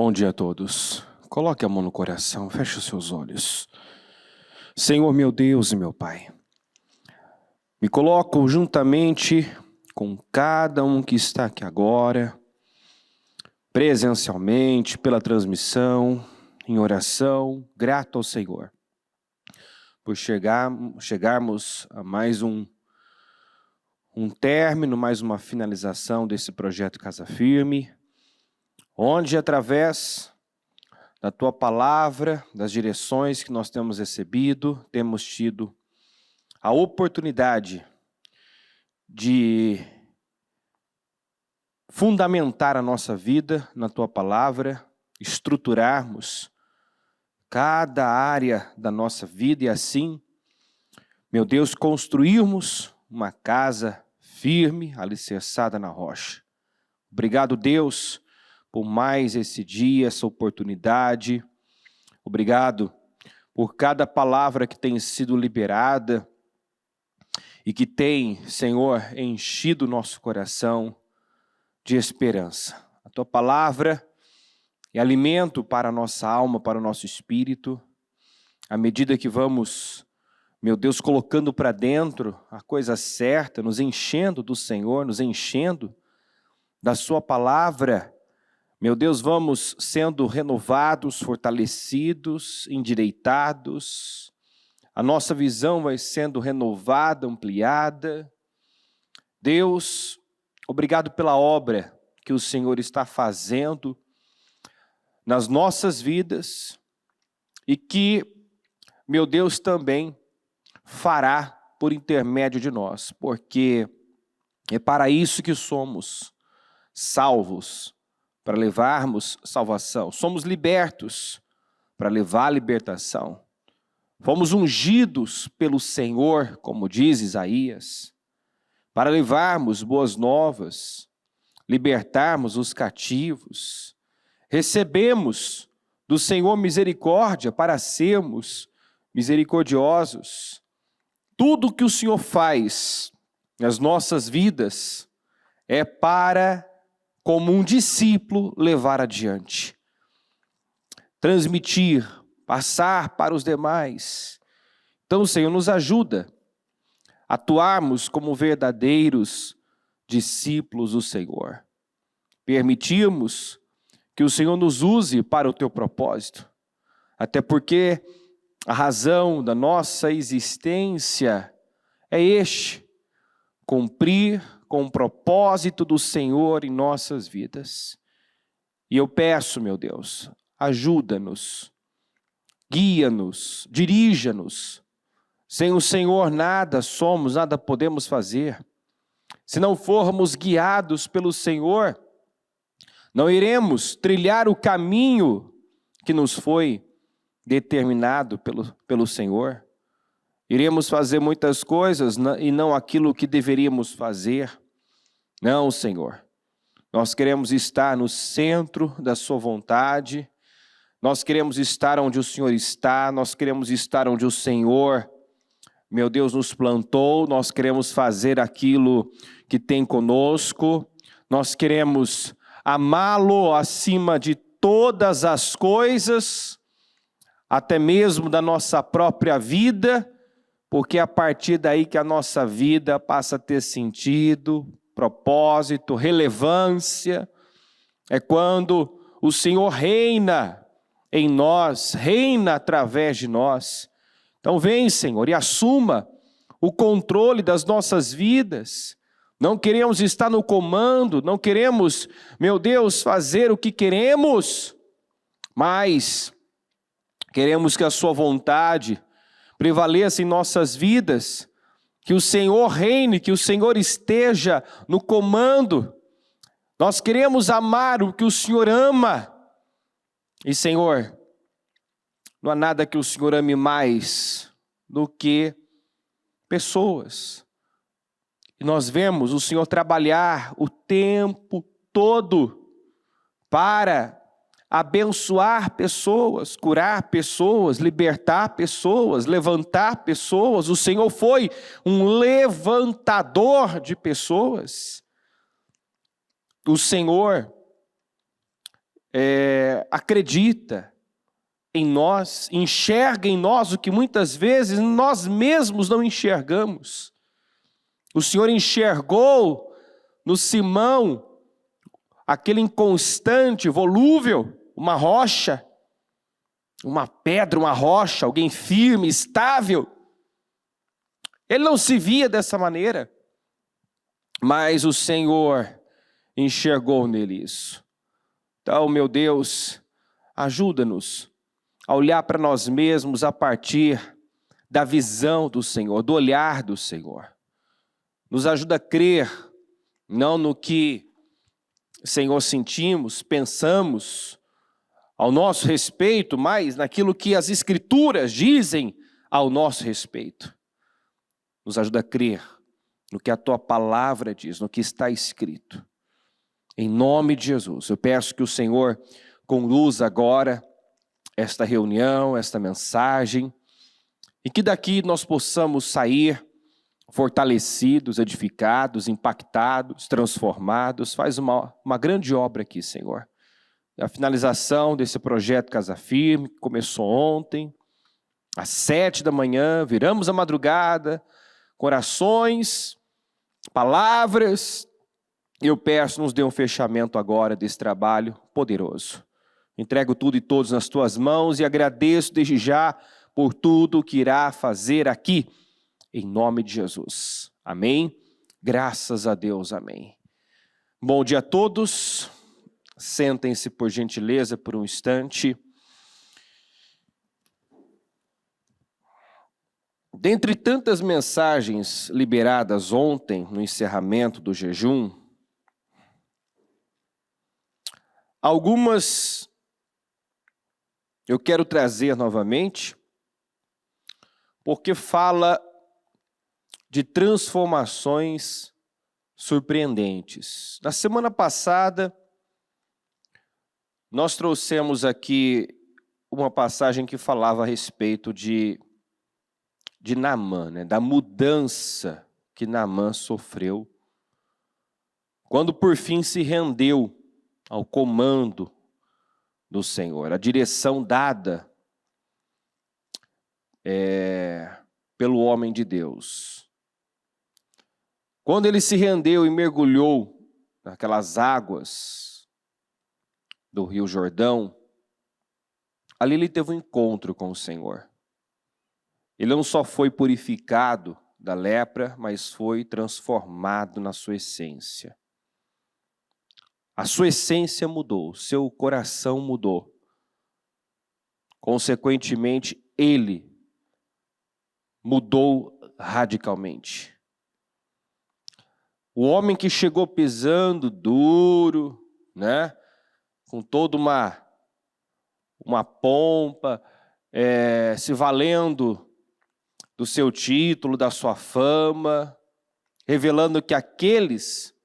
Bom dia a todos. Coloque a mão no coração, feche os seus olhos. Senhor, meu Deus e meu Pai, me coloco juntamente com cada um que está aqui agora, presencialmente, pela transmissão, em oração, grato ao Senhor, por chegarmos a mais um término, mais uma finalização desse projeto Casa Firme, onde através da Tua Palavra, das direções que nós temos recebido, temos tido a oportunidade de fundamentar a nossa vida na Tua Palavra, estruturarmos cada área da nossa vida e assim, meu Deus, construirmos uma casa firme, alicerçada na rocha. Obrigado, Deus, por mais esse dia, essa oportunidade. Obrigado por cada palavra que tem sido liberada e que tem, Senhor, enchido o nosso coração de esperança. A Tua palavra é alimento para a nossa alma, para o nosso espírito. À medida que vamos, meu Deus, colocando para dentro a coisa certa, nos enchendo do Senhor, nos enchendo da Sua palavra, meu Deus, vamos sendo renovados, fortalecidos, endireitados. A nossa visão vai sendo renovada, ampliada. Deus, obrigado pela obra que o Senhor está fazendo nas nossas vidas e que, meu Deus, também fará por intermédio de nós, porque é para isso que somos salvos, para levarmos salvação. Somos libertos para levar a libertação. Fomos ungidos pelo Senhor, como diz Isaías, para levarmos boas novas, libertarmos os cativos. Recebemos do Senhor misericórdia para sermos misericordiosos. Tudo que o Senhor faz nas nossas vidas é para, como um discípulo, levar adiante, transmitir, passar para os demais. Então, Senhor, nos ajuda a atuarmos como verdadeiros discípulos do Senhor. Permitirmos que o Senhor nos use para o Teu propósito, até porque a razão da nossa existência é cumprir com o propósito do Senhor em nossas vidas. E eu peço, meu Deus, ajuda-nos, guia-nos, dirija-nos. Sem o Senhor nada somos, nada podemos fazer. Se não formos guiados pelo Senhor, não iremos trilhar o caminho que nos foi determinado pelo Senhor. Iremos fazer muitas coisas e não aquilo que deveríamos fazer. Não, Senhor. Nós queremos estar no centro da Sua vontade. Nós queremos estar onde o Senhor está. Nós queremos estar onde o Senhor, meu Deus, nos plantou. Nós queremos fazer aquilo que tem conosco. Nós queremos amá-lo acima de todas as coisas, até mesmo da nossa própria vida, porque é a partir daí que a nossa vida passa a ter sentido, propósito, relevância. É quando o Senhor reina em nós, reina através de nós. Então vem, Senhor, e assuma o controle das nossas vidas. Não queremos estar no comando, não queremos, meu Deus, fazer o que queremos, mas queremos que a Sua vontade prevaleça em nossas vidas, que o Senhor reine, que o Senhor esteja no comando. Nós queremos amar o que o Senhor ama. E, Senhor, não há nada que o Senhor ame mais do que pessoas. E nós vemos o Senhor trabalhar o tempo todo para abençoar pessoas, curar pessoas, libertar pessoas, levantar pessoas. O Senhor foi um levantador de pessoas. O Senhor acredita em nós, enxerga em nós o que muitas vezes nós mesmos não enxergamos. O Senhor enxergou no Simão aquele inconstante, volúvel, uma rocha, uma pedra, uma rocha, alguém firme, estável. Ele não se via dessa maneira, mas o Senhor enxergou nele isso. Então, meu Deus, ajuda-nos a olhar para nós mesmos a partir da visão do Senhor, do olhar do Senhor. Nos ajuda a crer, não no que, Senhor, sentimos, pensamos ao nosso respeito, mas naquilo que as Escrituras dizem ao nosso respeito. Nos ajuda a crer no que a Tua palavra diz, no que está escrito. Em nome de Jesus, eu peço que o Senhor conduza agora esta reunião, esta mensagem, e que daqui nós possamos sair fortalecidos, edificados, impactados, transformados. Faz uma grande obra aqui, Senhor. A finalização desse projeto Casa Firme, que começou ontem, às 7 da manhã, viramos a madrugada, corações, palavras. Eu peço, nos dê um fechamento agora desse trabalho poderoso. Entrego tudo e todos nas Tuas mãos e agradeço desde já por tudo que irá fazer aqui, em nome de Jesus. Amém? Graças a Deus, amém. Bom dia a todos. Sentem-se, por gentileza, por um instante. Dentre tantas mensagens liberadas ontem, no encerramento do jejum, algumas eu quero trazer novamente, porque fala de transformações surpreendentes. Na semana passada, nós trouxemos aqui uma passagem que falava a respeito de Naamã, né? Da mudança que Naamã sofreu, quando por fim se rendeu ao comando do Senhor, a direção dada pelo homem de Deus. Quando ele se rendeu e mergulhou naquelas águas do Rio Jordão, ali ele teve um encontro com o Senhor. Ele não só foi purificado da lepra, mas foi transformado na sua essência. A sua essência mudou, seu coração mudou. Consequentemente, ele mudou radicalmente. O homem que chegou pisando duro, né, com toda uma pompa, se valendo do seu título, da sua fama, revelando que aqueles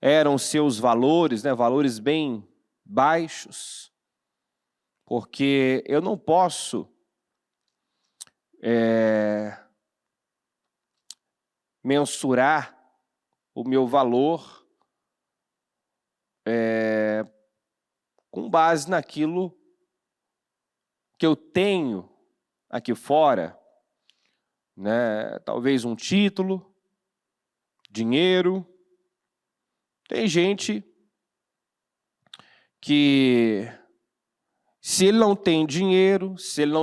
eram seus valores, né, valores bem baixos, porque eu não posso mensurar o meu valor com base naquilo que eu tenho aqui fora, né? Talvez um título, dinheiro. Tem gente que, se ele não tem dinheiro, se ele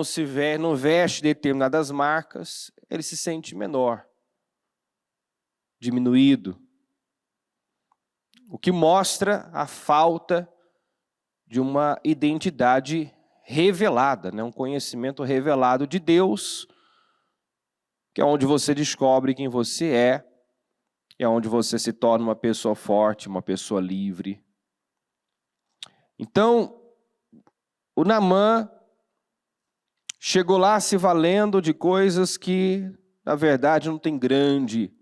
não veste determinadas marcas, ele se sente menor, diminuído. O que mostra a falta de uma identidade revelada, né? Um conhecimento revelado de Deus, que é onde você descobre quem você é onde você se torna uma pessoa forte, uma pessoa livre. Então, o Naamã chegou lá se valendo de coisas que, na verdade, não tem grande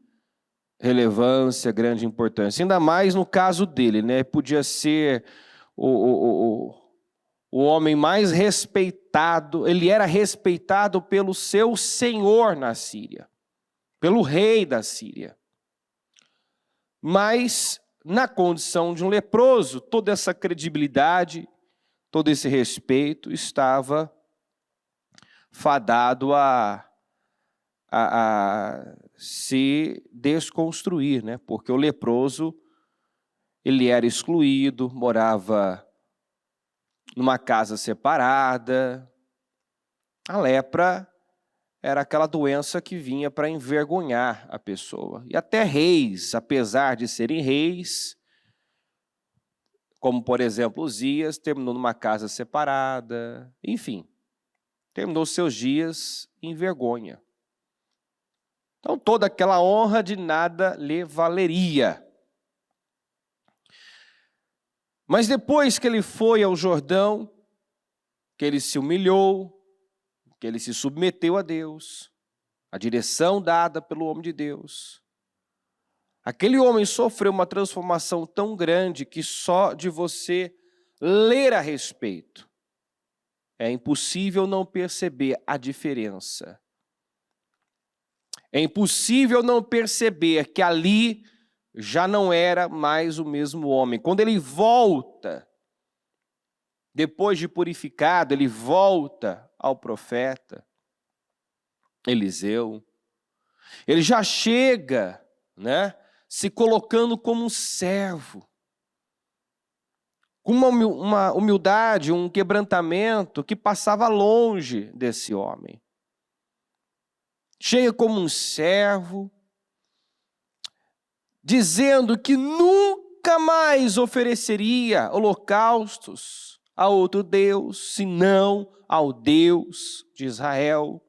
relevância, grande importância. Ainda mais no caso dele, né? Podia ser o homem mais respeitado, ele era respeitado pelo seu senhor na Síria, pelo rei da Síria. Mas, na condição de um leproso, toda essa credibilidade todo esse respeito estava fadado a se desconstruir, né? Porque o leproso, ele era excluído, morava numa casa separada. A lepra era aquela doença que vinha para envergonhar a pessoa. E até reis, apesar de serem reis, como por exemplo Uzias, terminou numa casa separada, enfim, terminou seus dias em vergonha. Então toda aquela honra de nada lhe valeria. Mas depois que ele foi ao Jordão, que ele se humilhou, que ele se submeteu a Deus, a direção dada pelo homem de Deus, aquele homem sofreu uma transformação tão grande que só de você ler a respeito é impossível não perceber a diferença. É impossível não perceber que ali já não era mais o mesmo homem. Quando ele volta, depois de purificado, ele volta ao profeta Eliseu. Ele já chega, né, se colocando como um servo, com uma humildade, um quebrantamento que passava longe desse homem. Chega como um servo, dizendo que nunca mais ofereceria holocaustos a outro Deus, senão ao Deus de Israel.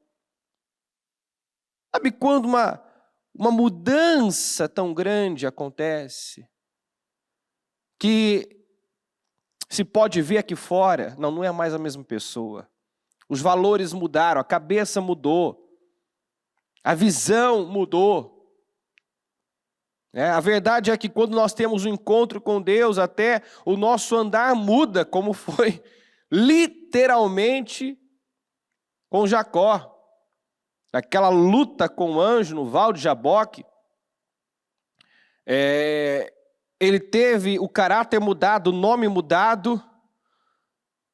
Sabe quando uma mudança tão grande acontece, que se pode ver aqui fora, não é mais a mesma pessoa. Os valores mudaram, a cabeça mudou, a visão mudou. A verdade é que quando nós temos um encontro com Deus, até o nosso andar muda, como foi literalmente com Jacó. Aquela luta com o anjo no Val de Jaboque, ele teve o caráter mudado, o nome mudado,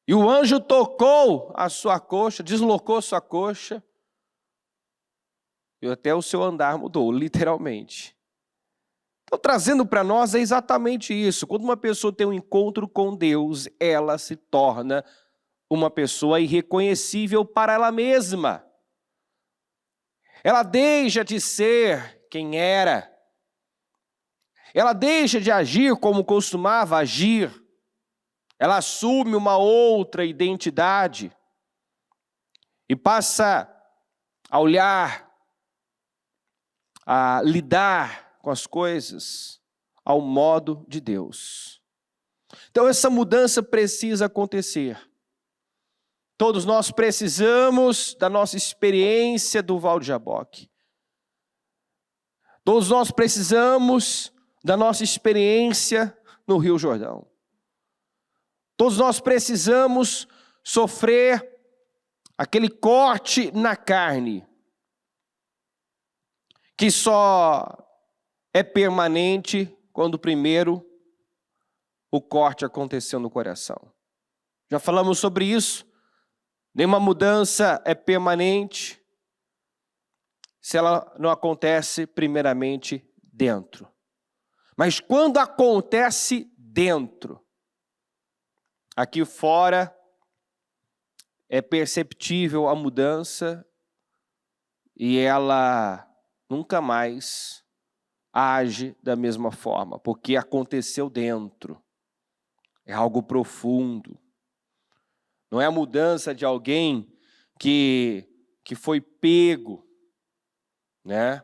e o anjo tocou a sua coxa, deslocou a sua coxa, e até o seu andar mudou, literalmente. Então, trazendo para nós é exatamente isso. Quando uma pessoa tem um encontro com Deus, ela se torna uma pessoa irreconhecível para ela mesma. Ela deixa de ser quem era. Ela deixa de agir como costumava agir. Ela assume uma outra identidade e passa a olhar, a lidar com as coisas ao modo de Deus. Então essa mudança precisa acontecer. Todos nós precisamos da nossa experiência do Val de Jaboque. Todos nós precisamos da nossa experiência no Rio Jordão. Todos nós precisamos sofrer aquele corte na carne, que só é permanente quando primeiro o corte aconteceu no coração. Já falamos sobre isso. Nenhuma mudança é permanente se ela não acontece primeiramente dentro. Mas quando acontece dentro, aqui fora é perceptível a mudança e ela nunca mais age da mesma forma, porque aconteceu dentro. É algo profundo. Não é a mudança de alguém que foi pego, né?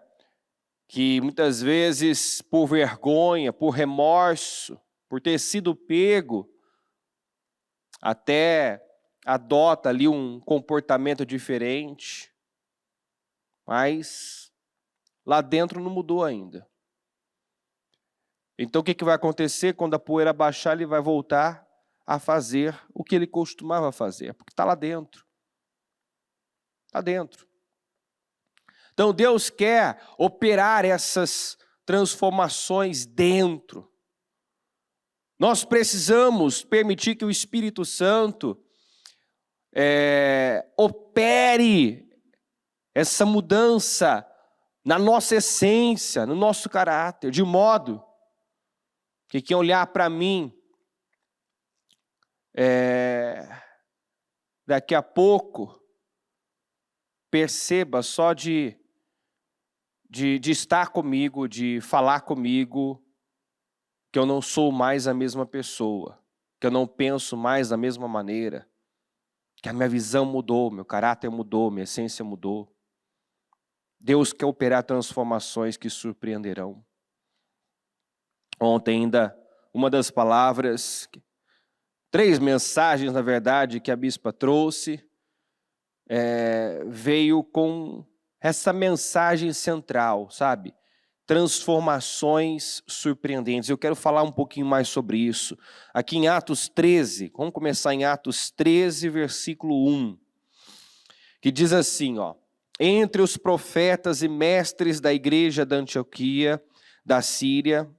Que muitas vezes por vergonha, por remorso, por ter sido pego, até adota ali um comportamento diferente, mas lá dentro não mudou ainda. Então o que vai acontecer? Quando a poeira baixar, ele vai voltar a fazer o que ele costumava fazer, porque está lá dentro. Está dentro. Então Deus quer operar essas transformações dentro. Nós precisamos permitir que o Espírito Santo opere essa mudança na nossa essência, no nosso caráter, de modo que quem olhar para mim daqui a pouco perceba só de estar comigo, de falar comigo, que eu não sou mais a mesma pessoa, que eu não penso mais da mesma maneira, que a minha visão mudou, meu caráter mudou, minha essência mudou. Deus quer operar transformações que surpreenderão. Ontem ainda, uma das palavras, 3 mensagens, na verdade, que a bispa trouxe, veio com essa mensagem central, sabe? Transformações surpreendentes. Eu quero falar um pouquinho mais sobre isso. Aqui em Atos 13, vamos começar em Atos 13, versículo 1, que diz assim, ó: entre os profetas e mestres da igreja da Antioquia, da Síria,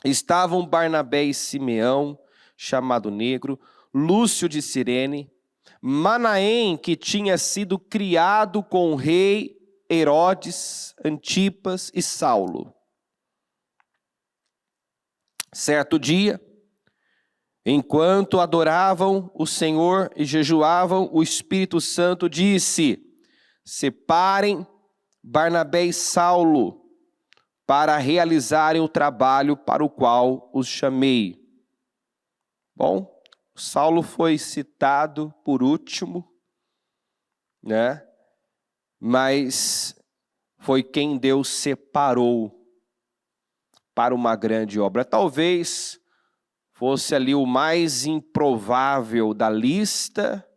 estavam Barnabé e Simeão, chamado Negro, Lúcio de Cirene, Manaém, que tinha sido criado com o rei Herodes, Antipas e Saulo. Certo dia, enquanto adoravam o Senhor e jejuavam, o Espírito Santo disse: separem Barnabé e Saulo para realizarem o trabalho para o qual os chamei. Bom, Saulo foi citado por último, né? Mas foi quem Deus separou para uma grande obra. Talvez fosse ali o mais improvável da lista,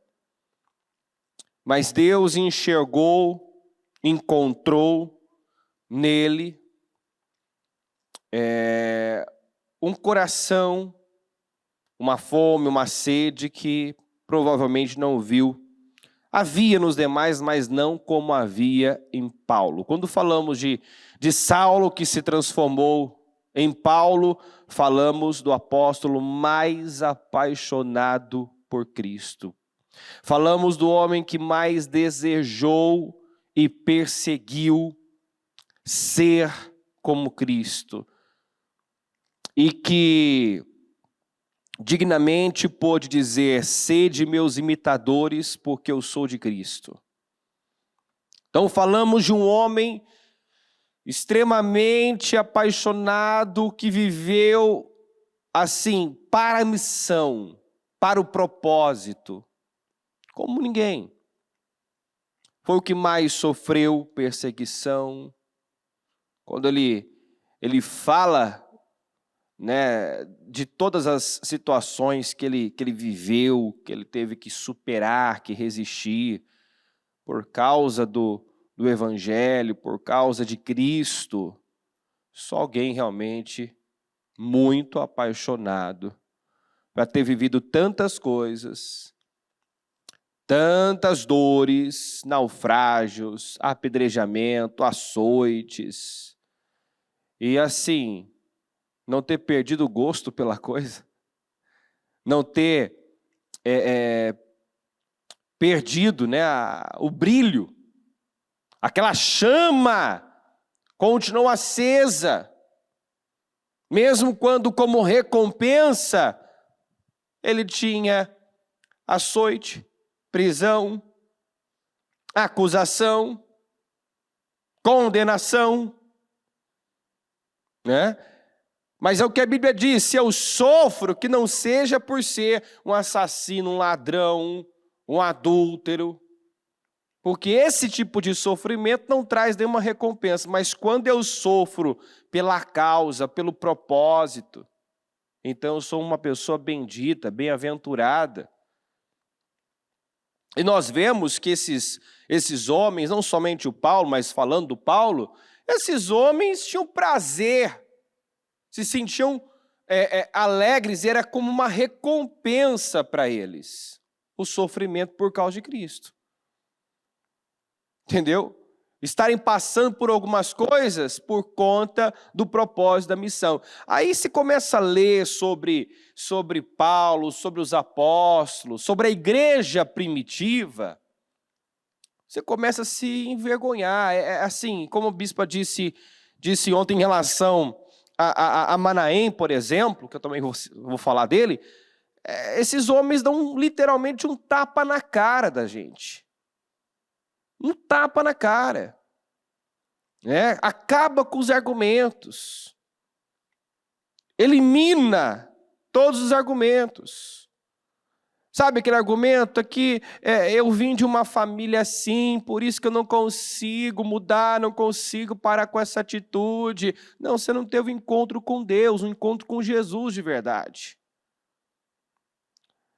mas Deus enxergou, encontrou nele um coração, uma fome, uma sede que provavelmente não viu. Havia nos demais, mas não como havia em Paulo. Quando falamos de Saulo que se transformou em Paulo, falamos do apóstolo mais apaixonado por Cristo. Falamos do homem que mais desejou e perseguiu ser como Cristo. E que dignamente pôde dizer: sede meus imitadores, porque eu sou de Cristo. Então falamos de um homem extremamente apaixonado, que viveu assim, para a missão, para o propósito, como ninguém. Foi o que mais sofreu perseguição. Quando ele fala, né, de todas as situações que ele viveu, que ele teve que superar, que resistir, por causa do Evangelho, por causa de Cristo, só alguém realmente muito apaixonado para ter vivido tantas coisas, tantas dores, naufrágios, apedrejamento, açoites, e assim, não ter perdido o gosto pela coisa, não ter perdido, né, o brilho, aquela chama continuou acesa, mesmo quando como recompensa ele tinha açoite, prisão, acusação, condenação, né? Mas é o que a Bíblia diz: se eu sofro, que não seja por ser um assassino, um ladrão, um adúltero, porque esse tipo de sofrimento não traz nenhuma recompensa, mas quando eu sofro pela causa, pelo propósito, então eu sou uma pessoa bendita, bem-aventurada. E nós vemos que esses homens, não somente o Paulo, mas falando do Paulo, esses homens tinham prazer, se sentiam alegres, e era como uma recompensa para eles, o sofrimento por causa de Cristo. Entendeu? estarem passando por algumas coisas por conta do propósito da missão. Aí se começa a ler sobre Paulo, sobre os apóstolos, sobre a igreja primitiva, você começa a se envergonhar. É assim, como o bispo disse ontem em relação a Manaém, por exemplo, que eu também vou falar dele, esses homens dão literalmente um tapa na cara da gente. Um tapa na cara. Acaba com os argumentos. Elimina todos os argumentos. Sabe aquele argumento aqui, eu vim de uma família assim, por isso que eu não consigo mudar, não consigo parar com essa atitude. Não, você não teve um encontro com Deus, um encontro com Jesus de verdade.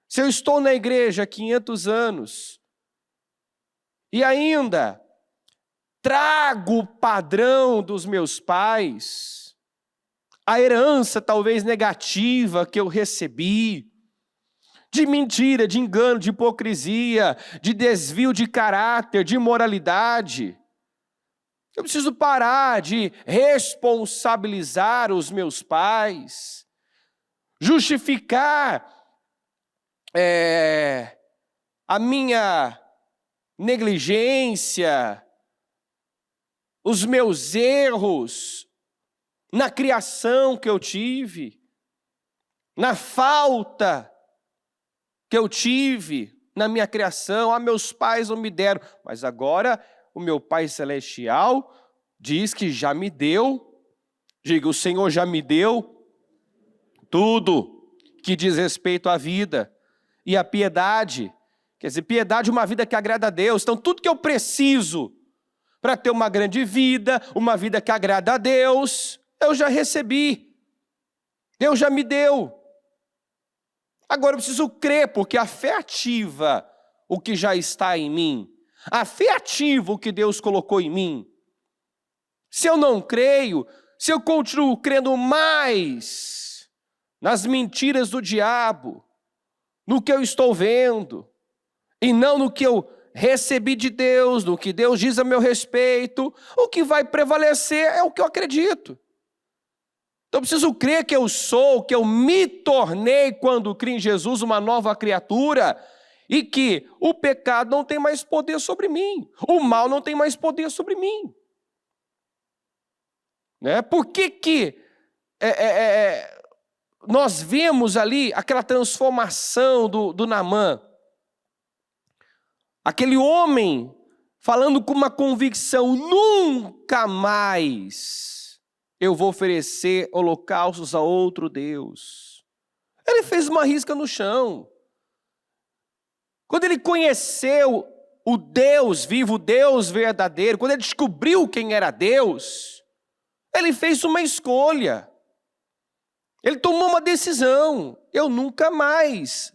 Se eu estou na igreja há 500 anos e ainda trago o padrão dos meus pais, a herança talvez negativa que eu recebi, de mentira, de engano, de hipocrisia, de desvio de caráter, de imoralidade. Eu preciso parar de responsabilizar os meus pais, justificar a minha negligência, os meus erros na criação que eu tive, na falta que eu tive na minha criação. Meus pais não me deram, mas agora o meu Pai Celestial diz que já me deu. Diga, o Senhor já me deu tudo que diz respeito à vida e à piedade. Quer dizer, piedade é uma vida que agrada a Deus. Então tudo que eu preciso para ter uma grande vida, uma vida que agrada a Deus, eu já recebi. Deus já me deu. Agora eu preciso crer, porque a fé ativa o que já está em mim. A fé ativa o que Deus colocou em mim. Se eu não creio, se eu continuo crendo mais nas mentiras do diabo, no que eu estou vendo, e não no que eu recebi de Deus, no que Deus diz a meu respeito, o que vai prevalecer é o que eu acredito. Então eu preciso crer que eu sou, que eu me tornei quando criei em Jesus uma nova criatura e que o pecado não tem mais poder sobre mim, o mal não tem mais poder sobre mim. Por que nós vemos ali aquela transformação do Naamã? Aquele homem falando com uma convicção: nunca mais eu vou oferecer holocaustos a outro Deus. Ele fez uma risca no chão. Quando ele conheceu o Deus vivo, o Deus verdadeiro, quando ele descobriu quem era Deus, ele fez uma escolha. Ele tomou uma decisão: eu nunca mais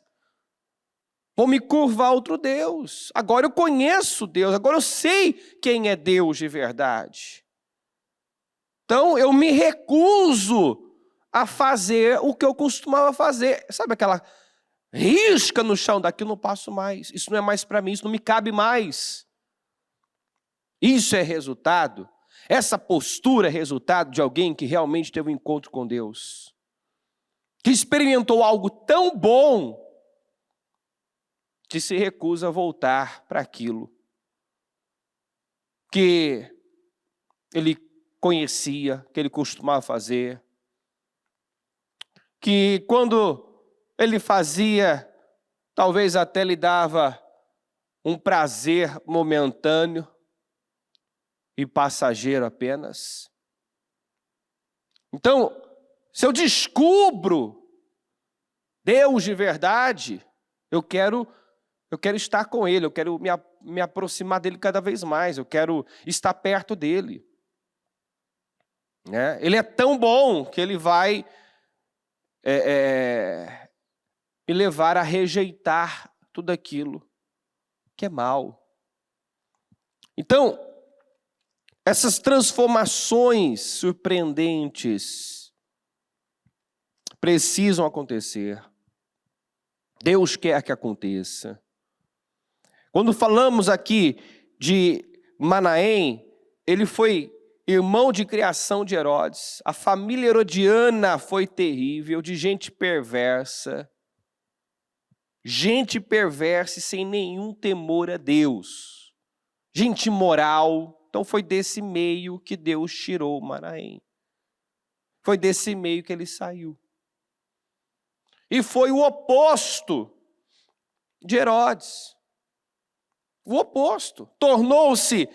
vou me curvar a outro Deus. Agora eu conheço Deus, agora eu sei quem é Deus de verdade. Então eu me recuso a fazer o que eu costumava fazer. Sabe aquela risca no chão? Daqui eu não passo mais. Isso não é mais para mim, isso não me cabe mais. Isso é resultado. Essa postura é resultado de alguém que realmente teve um encontro com Deus, que experimentou algo tão bom que se recusa a voltar para aquilo que ele conhecia, que ele costumava fazer, que quando ele fazia, talvez até lhe dava um prazer momentâneo e passageiro apenas. Então, se eu descubro Deus de verdade, eu quero estar com Ele, eu quero me aproximar dEle cada vez mais, eu quero estar perto dEle. Ele é tão bom que Ele vai me levar a rejeitar tudo aquilo que é mal. Então, essas transformações surpreendentes precisam acontecer. Deus quer que aconteça. Quando falamos aqui de Manaém, ele foi irmão de criação de Herodes. A família herodiana foi terrível, de gente perversa e sem nenhum temor a Deus. Gente imoral. Então foi desse meio que Deus tirou Manaém. Foi desse meio que ele saiu. E foi o oposto de Herodes. O oposto. Tornou-se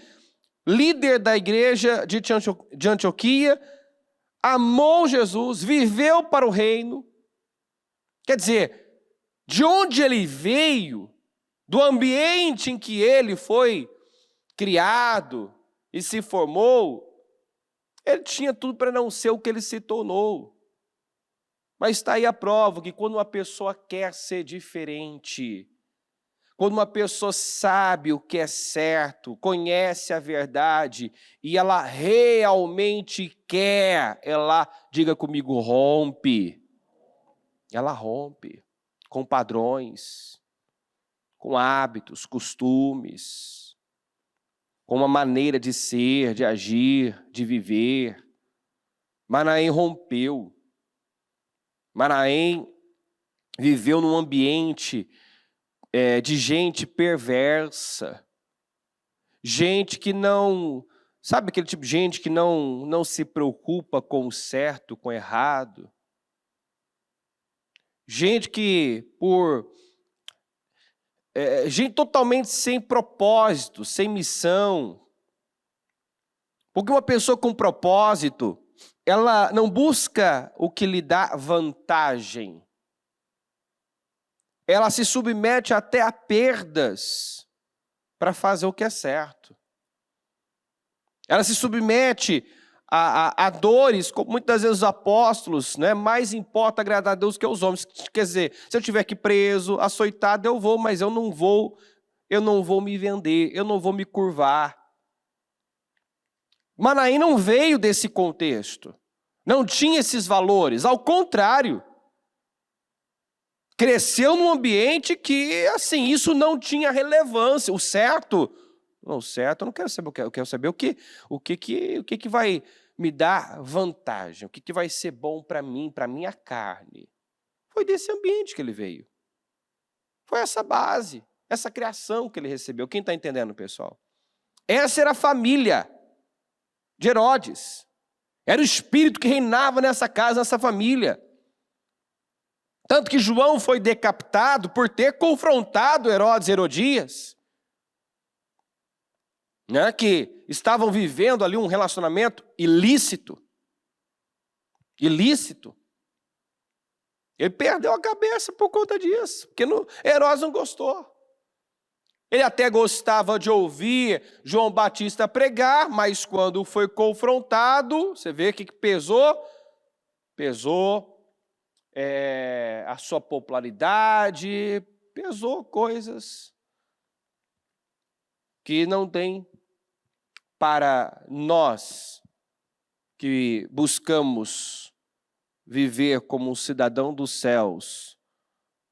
líder da igreja de Antioquia, amou Jesus, viveu para o reino. Quer dizer, de onde ele veio, do ambiente em que ele foi criado e se formou, ele tinha tudo para não ser o que ele se tornou. Mas está aí a prova que quando uma pessoa quer ser diferente, quando uma pessoa sabe o que é certo, conhece a verdade e ela realmente quer, ela, diga comigo, rompe. Ela rompe com padrões, com hábitos, costumes, com uma maneira de ser, de agir, de viver. Manaém rompeu. Manaém viveu num ambiente de gente perversa, gente que não, sabe aquele tipo de gente que não se preocupa com o certo, com o errado? Gente que gente totalmente sem propósito, sem missão. Porque uma pessoa com propósito, ela não busca o que lhe dá vantagem. Ela se submete até a perdas para fazer o que é certo. Ela se submete a dores, como muitas vezes os apóstolos, né? Mais importa agradar a Deus que aos homens. Quer dizer, se eu estiver aqui preso, açoitado, eu vou, mas eu não vou me vender, eu não vou me curvar. Manaém não veio desse contexto, não tinha esses valores, ao contrário. Cresceu num ambiente que, assim, isso não tinha relevância. O certo, não, o certo eu não quero saber, eu quero saber o que vai me dar vantagem, o que vai ser bom para mim, para minha carne. Foi desse ambiente que ele veio. Foi essa base, essa criação que ele recebeu. Quem está entendendo, pessoal? Essa era a família de Herodes. Era o espírito que reinava nessa casa, nessa família. Tanto que João foi decapitado por ter confrontado Herodes e Herodias, né, que estavam vivendo ali um relacionamento ilícito. Ilícito. Ele perdeu a cabeça por conta disso, porque Herodes não gostou. Ele até gostava de ouvir João Batista pregar, mas quando foi confrontado, você vê que pesou? Pesou a sua popularidade, pesou coisas que não tem para nós que buscamos viver como um cidadão dos céus,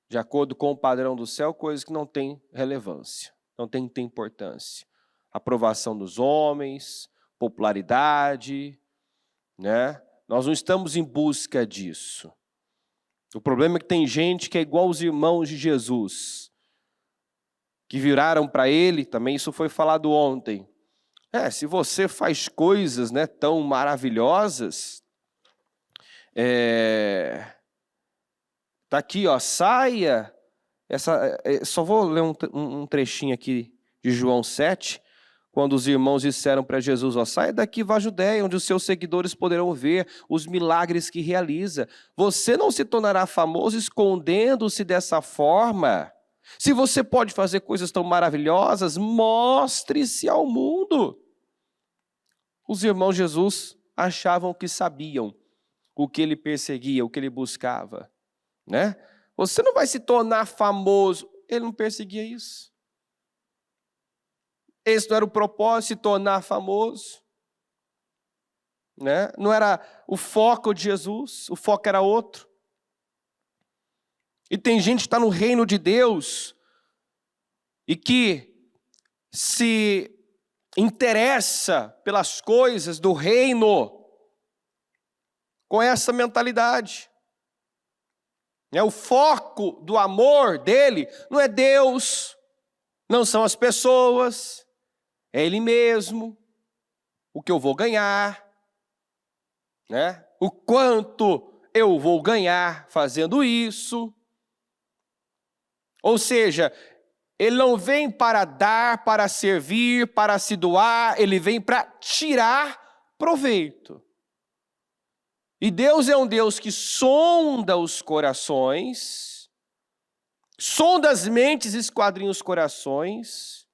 de acordo com o padrão do céu, coisas que não têm relevância, não têm importância. Aprovação dos homens, popularidade, né? Nós não estamos em busca disso. O problema é que tem gente que é igual os irmãos de Jesus, que viraram para ele, também isso foi falado ontem. Se você faz coisas, né, tão maravilhosas, tá aqui, ó, saia. Só vou ler um trechinho aqui de João 7, quando os irmãos disseram para Jesus, ó, saia daqui, vá à Judéia, onde os seus seguidores poderão ver os milagres que realiza. Você não se tornará famoso escondendo-se dessa forma. Se você pode fazer coisas tão maravilhosas, mostre-se ao mundo. Os irmãos de Jesus achavam que sabiam o que ele perseguia, o que ele buscava, né? Você não vai se tornar famoso. Ele não perseguia isso. Esse não era o propósito, se tornar famoso, né? Não era o foco de Jesus, o foco era outro. E tem gente que está no reino de Deus e que se interessa pelas coisas do reino com essa mentalidade. O foco do amor dele não é Deus, não são as pessoas, é ele mesmo, o que eu vou ganhar, né? O quanto eu vou ganhar fazendo isso. Ou seja, ele não vem para dar, para servir, para se doar, ele vem para tirar proveito. E Deus é um Deus que sonda os corações, sonda as mentes e esquadrinha os corações,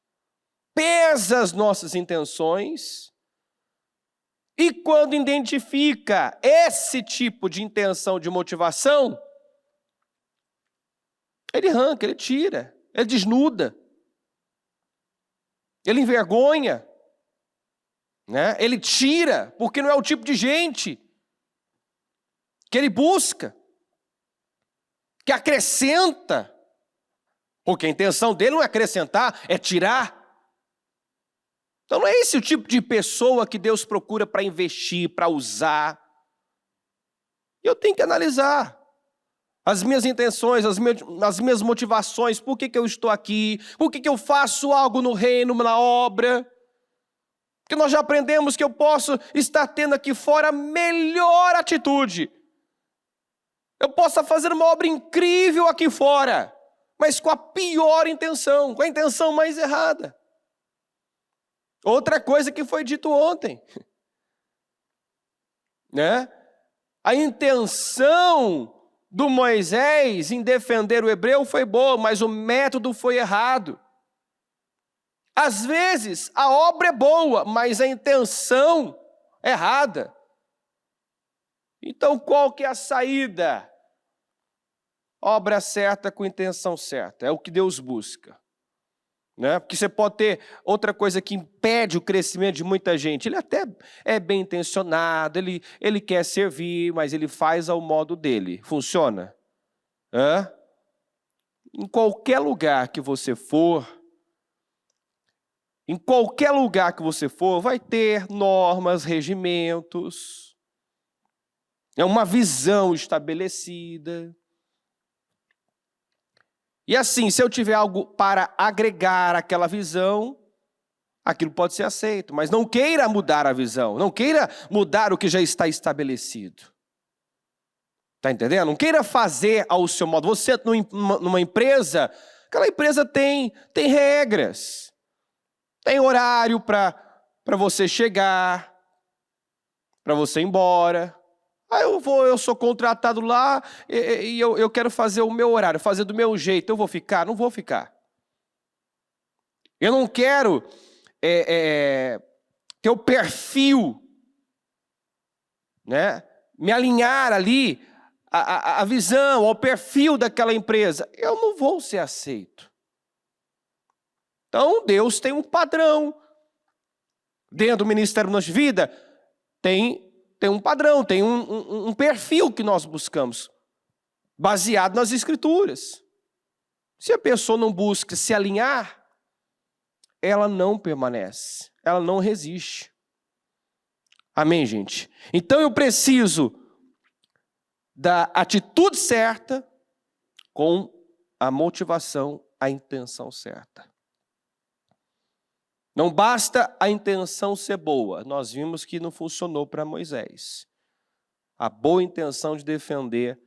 pesa as nossas intenções, e quando identifica esse tipo de intenção, de motivação, ele arranca, ele tira, ele desnuda, ele envergonha, né? Ele tira, porque não é o tipo de gente que ele busca, que acrescenta, porque a intenção dele não é acrescentar, é tirar. Então não é esse o tipo de pessoa que Deus procura para investir, para usar. Eu tenho que analisar as minhas intenções, as minhas motivações, por que eu estou aqui, por que eu faço algo no reino, na obra. Porque nós já aprendemos que eu posso estar tendo aqui fora a melhor atitude. Eu posso estar fazendo uma obra incrível aqui fora, mas com a pior intenção, com a intenção mais errada. Outra coisa que foi dito ontem, né? A intenção do Moisés em defender o hebreu foi boa, mas o método foi errado. Às vezes a obra é boa, mas a intenção é errada. Então qual que é a saída? Obra certa com intenção certa, é o que Deus busca. Né? Porque você pode ter outra coisa que impede o crescimento de muita gente. Ele até é bem intencionado, ele quer servir, mas ele faz ao modo dele. Funciona? Em qualquer lugar que você for, vai ter normas, regimentos, é uma visão estabelecida. E assim, se eu tiver algo para agregar àquela visão, aquilo pode ser aceito. Mas não queira mudar a visão, não queira mudar o que já está estabelecido. Está entendendo? Não queira fazer ao seu modo. Você numa empresa, aquela empresa tem regras. Tem horário para você chegar, para você ir embora. Eu sou contratado lá e eu quero fazer o meu horário, fazer do meu jeito. Eu vou ficar? Não vou ficar. Eu não quero ter o perfil, né? Me alinhar ali a visão, ao perfil daquela empresa. Eu não vou ser aceito. Então Deus tem um padrão. Dentro do Ministério da Nossa Vida, tem um padrão, tem um perfil que nós buscamos, baseado nas Escrituras. Se a pessoa não busca se alinhar, ela não permanece, ela não resiste. Amém, gente? Então eu preciso da atitude certa com a motivação, a intenção certa. Não basta a intenção ser boa. Nós vimos que não funcionou para Moisés. A boa intenção de defender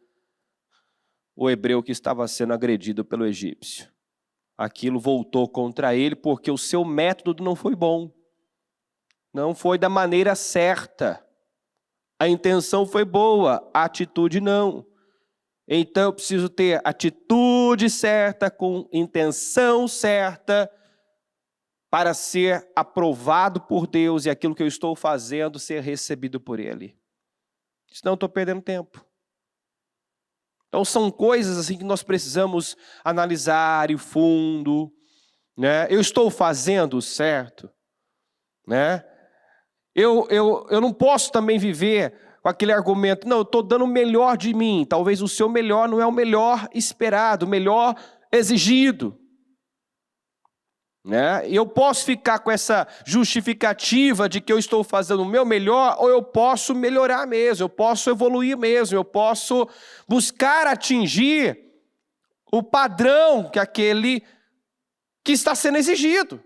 o hebreu que estava sendo agredido pelo egípcio. Aquilo voltou contra ele porque o seu método não foi bom. Não foi da maneira certa. A intenção foi boa, a atitude não. Então eu preciso ter atitude certa com intenção certa para ser aprovado por Deus e aquilo que eu estou fazendo ser recebido por Ele. Senão eu estou perdendo tempo. Então são coisas assim que nós precisamos analisar e fundo, né? Eu estou fazendo certo, né? Eu não posso também viver com aquele argumento, não, eu estou dando o melhor de mim. Talvez o seu melhor não é o melhor esperado, o melhor exigido. né? Eu posso ficar com essa justificativa de que eu estou fazendo o meu melhor, ou eu posso melhorar mesmo, eu posso evoluir mesmo, eu posso buscar atingir o padrão que aquele que está sendo exigido.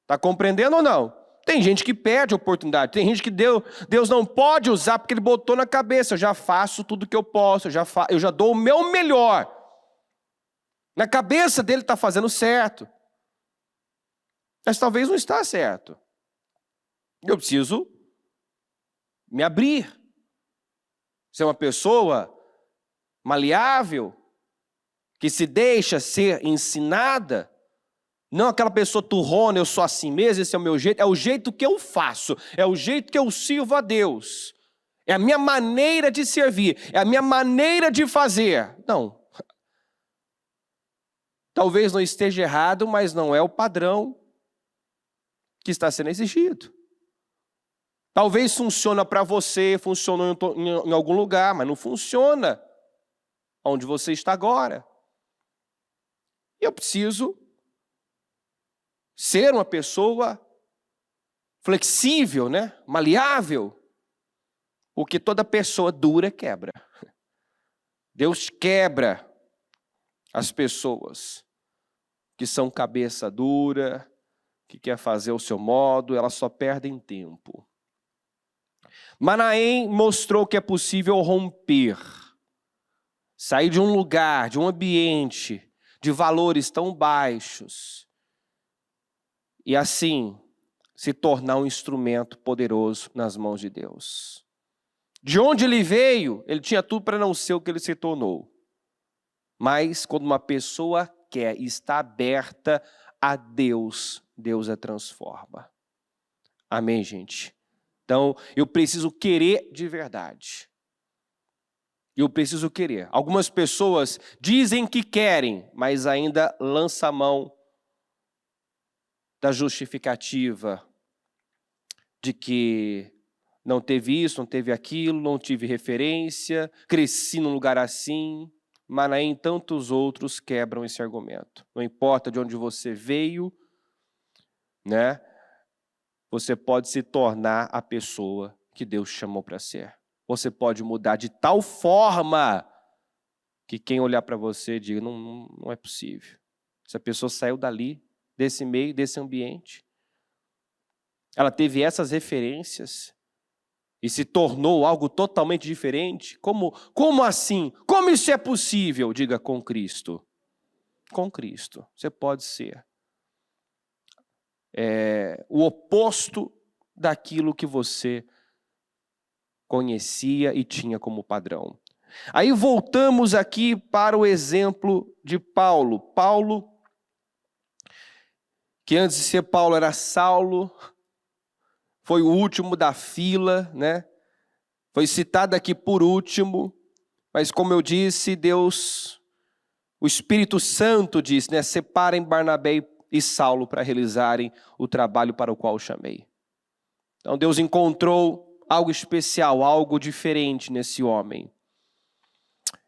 Está compreendendo ou não? Tem gente que perde a oportunidade, tem gente que Deus não pode usar porque ele botou na cabeça, eu já faço tudo que eu posso, eu já dou o meu melhor. Na cabeça dele está fazendo certo. Mas talvez não está certo. Eu preciso me abrir. Ser uma pessoa maleável, que se deixa ser ensinada. Não aquela pessoa turrona, eu sou assim mesmo, esse é o meu jeito. É o jeito que eu faço, é o jeito que eu sirvo a Deus. É a minha maneira de servir, é a minha maneira de fazer. Não. Talvez não esteja errado, mas não é o padrão que está sendo exigido. Talvez funcione para você, funcione em algum lugar, mas não funciona onde você está agora. E eu preciso ser uma pessoa flexível, né? Maleável, porque toda pessoa dura quebra. Deus quebra as pessoas que são cabeça dura, que quer fazer o seu modo, elas só perdem tempo. Manaém mostrou que é possível romper, sair de um lugar, de um ambiente, de valores tão baixos, e assim se tornar um instrumento poderoso nas mãos de Deus. De onde ele veio, ele tinha tudo para não ser o que ele se tornou. Mas quando uma pessoa quer e está aberta a Deus, Deus a transforma. Amém, gente? Então, eu preciso querer de verdade. Eu preciso querer. Algumas pessoas dizem que querem, mas ainda lançam a mão da justificativa de que não teve isso, não teve aquilo, não tive referência, cresci num lugar assim. Manaém e tantos outros quebram esse argumento. Não importa de onde você veio, né? Você pode se tornar a pessoa que Deus chamou para ser. Você pode mudar de tal forma que quem olhar para você diga, não é possível. Essa pessoa saiu dali, desse meio, desse ambiente. Ela teve essas referências e se tornou algo totalmente diferente. Como assim? Como isso é possível? Diga, com Cristo. Com Cristo, você pode ser o oposto daquilo que você conhecia e tinha como padrão. Aí voltamos aqui para o exemplo de Paulo. Paulo, que antes de ser Paulo era Saulo, foi o último da fila, né? Foi citado aqui por último, mas como eu disse, Deus, o Espírito Santo diz, né? Separem Barnabé e Saulo para realizarem o trabalho para o qual eu chamei. Então Deus encontrou algo especial, algo diferente nesse homem.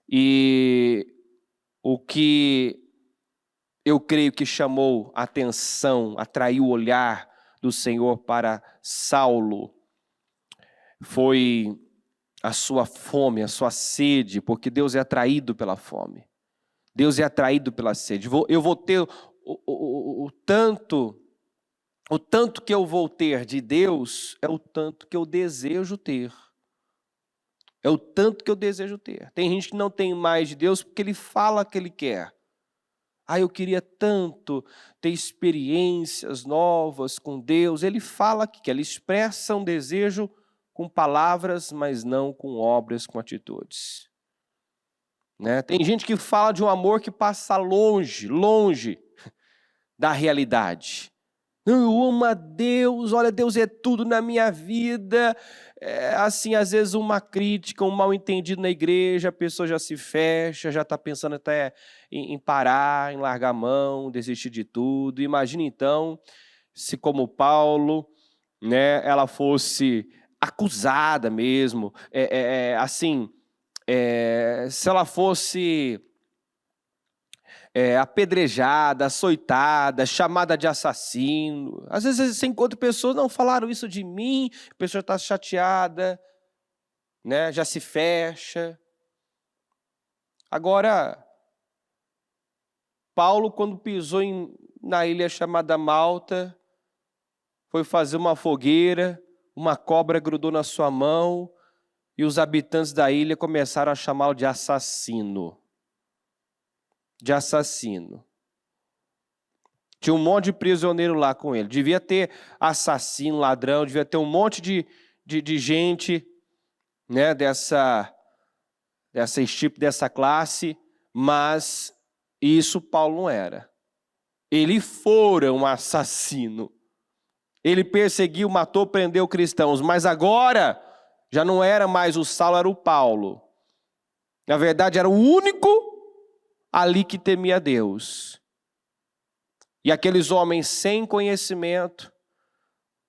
E o que eu creio que chamou a atenção, atraiu o olhar do Senhor para Saulo, foi a sua fome, a sua sede, porque Deus é atraído pela fome. Deus é atraído pela sede. Eu vou ter o tanto que eu vou ter de Deus, é o tanto que eu desejo ter. É o tanto que eu desejo ter. Tem gente que não tem mais de Deus porque ele fala que ele quer. Eu queria tanto ter experiências novas com Deus. Ele fala que quer, ele expressa um desejo com palavras, mas não com obras, com atitudes. Né? Tem gente que fala de um amor que passa longe da realidade. Não, eu amo a Deus, olha, Deus é tudo na minha vida. Assim, às vezes uma crítica, um mal entendido na igreja, a pessoa já se fecha, já está pensando até em parar, em largar a mão, desistir de tudo. Imagina então, se como Paulo, né, ela fosse acusada mesmo, se ela fosse apedrejada, açoitada, chamada de assassino. Às vezes você encontra pessoas, não falaram isso de mim, a pessoa está chateada, né? Já se fecha. Agora, Paulo, quando pisou na ilha chamada Malta, foi fazer uma fogueira, uma cobra grudou na sua mão e os habitantes da ilha começaram a chamá-lo de assassino. De assassino. Tinha um monte de prisioneiro lá com ele. Devia ter assassino, ladrão, devia ter um monte de gente, né, dessa classe, mas isso Paulo não era. Ele fora um assassino. Ele perseguiu, matou, prendeu cristãos, mas agora já não era mais o Saulo, era o Paulo. Na verdade, era o único ali que temia Deus. E aqueles homens sem conhecimento,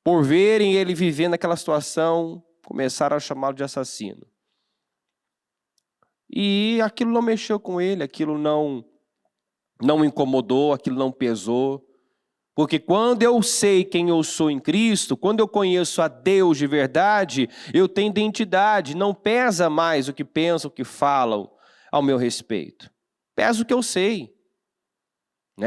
por verem ele vivendo aquela situação, começaram a chamá-lo de assassino. E aquilo não mexeu com ele, aquilo não incomodou, aquilo não pesou. Porque quando eu sei quem eu sou em Cristo, quando eu conheço a Deus de verdade, eu tenho identidade, não pesa mais o que pensam, o que falam ao meu respeito. Pesa o que eu sei.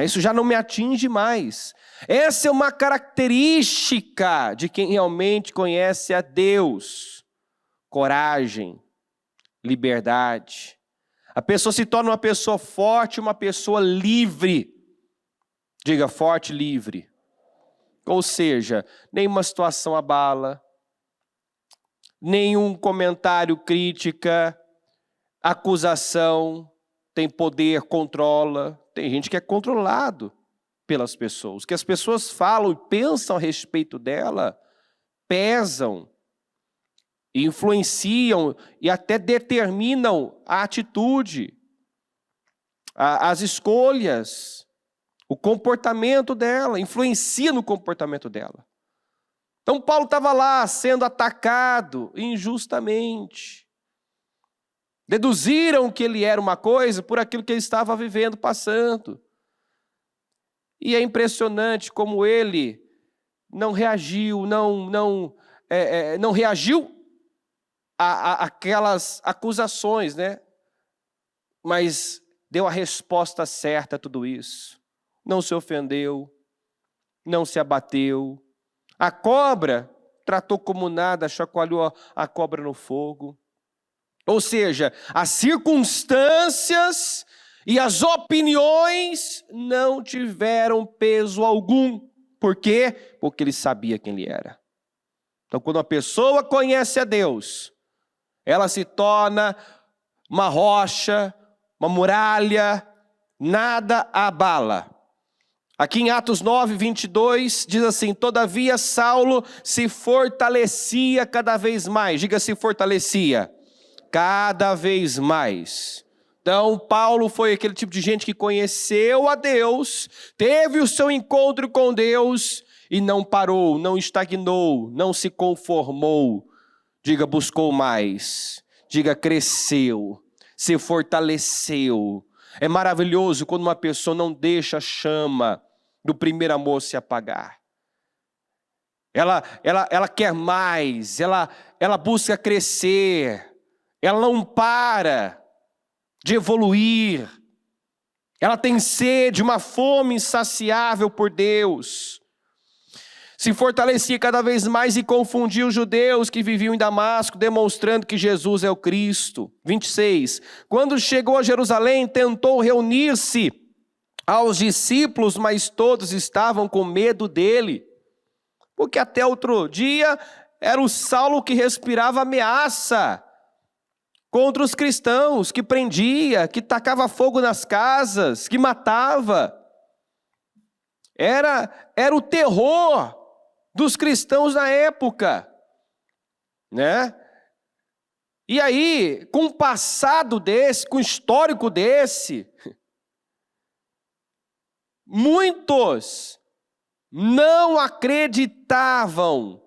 Isso já não me atinge mais. Essa é uma característica de quem realmente conhece a Deus. Coragem, liberdade. A pessoa se torna uma pessoa forte, uma pessoa livre. Diga, forte, livre. Ou seja, nenhuma situação abala, nenhum comentário, crítica, acusação, tem poder, controla. Tem gente que é controlado pelas pessoas. O que as pessoas falam e pensam a respeito dela, pesam, influenciam e até determinam a atitude, as escolhas, o comportamento dela, influencia no comportamento dela. Então Paulo estava lá sendo atacado injustamente. Deduziram que ele era uma coisa por aquilo que ele estava vivendo, passando. E é impressionante como ele não reagiu, não reagiu a aquelas acusações, né? Mas deu a resposta certa a tudo isso. Não se ofendeu, não se abateu. A cobra tratou como nada, chacoalhou a cobra no fogo. Ou seja, as circunstâncias e as opiniões não tiveram peso algum. Por quê? Porque ele sabia quem ele era. Então, quando uma pessoa conhece a Deus, ela se torna uma rocha, uma muralha, nada a abala. Aqui em Atos 9, 22, diz assim: todavia Saulo se fortalecia cada vez mais. Diga, se fortalecia. Cada vez mais. Então, Paulo foi aquele tipo de gente que conheceu a Deus, teve o seu encontro com Deus e não parou, não estagnou, não se conformou. Diga, buscou mais. Diga, cresceu, se fortaleceu. É maravilhoso quando uma pessoa não deixa a chama do primeiro amor se apagar. Ela quer mais, ela busca crescer. Ela não para de evoluir. Ela tem sede, uma fome insaciável por Deus. Se fortalecia cada vez mais e confundia os judeus que viviam em Damasco, demonstrando que Jesus é o Cristo. 26. Quando chegou a Jerusalém, tentou reunir-se aos discípulos, mas todos estavam com medo dele. Porque até outro dia era o Saulo que respirava ameaça contra os cristãos, que prendia, que tacava fogo nas casas, que matava. Era o terror dos cristãos na época, né? E aí, com um passado desse, com um histórico desse, muitos não acreditavam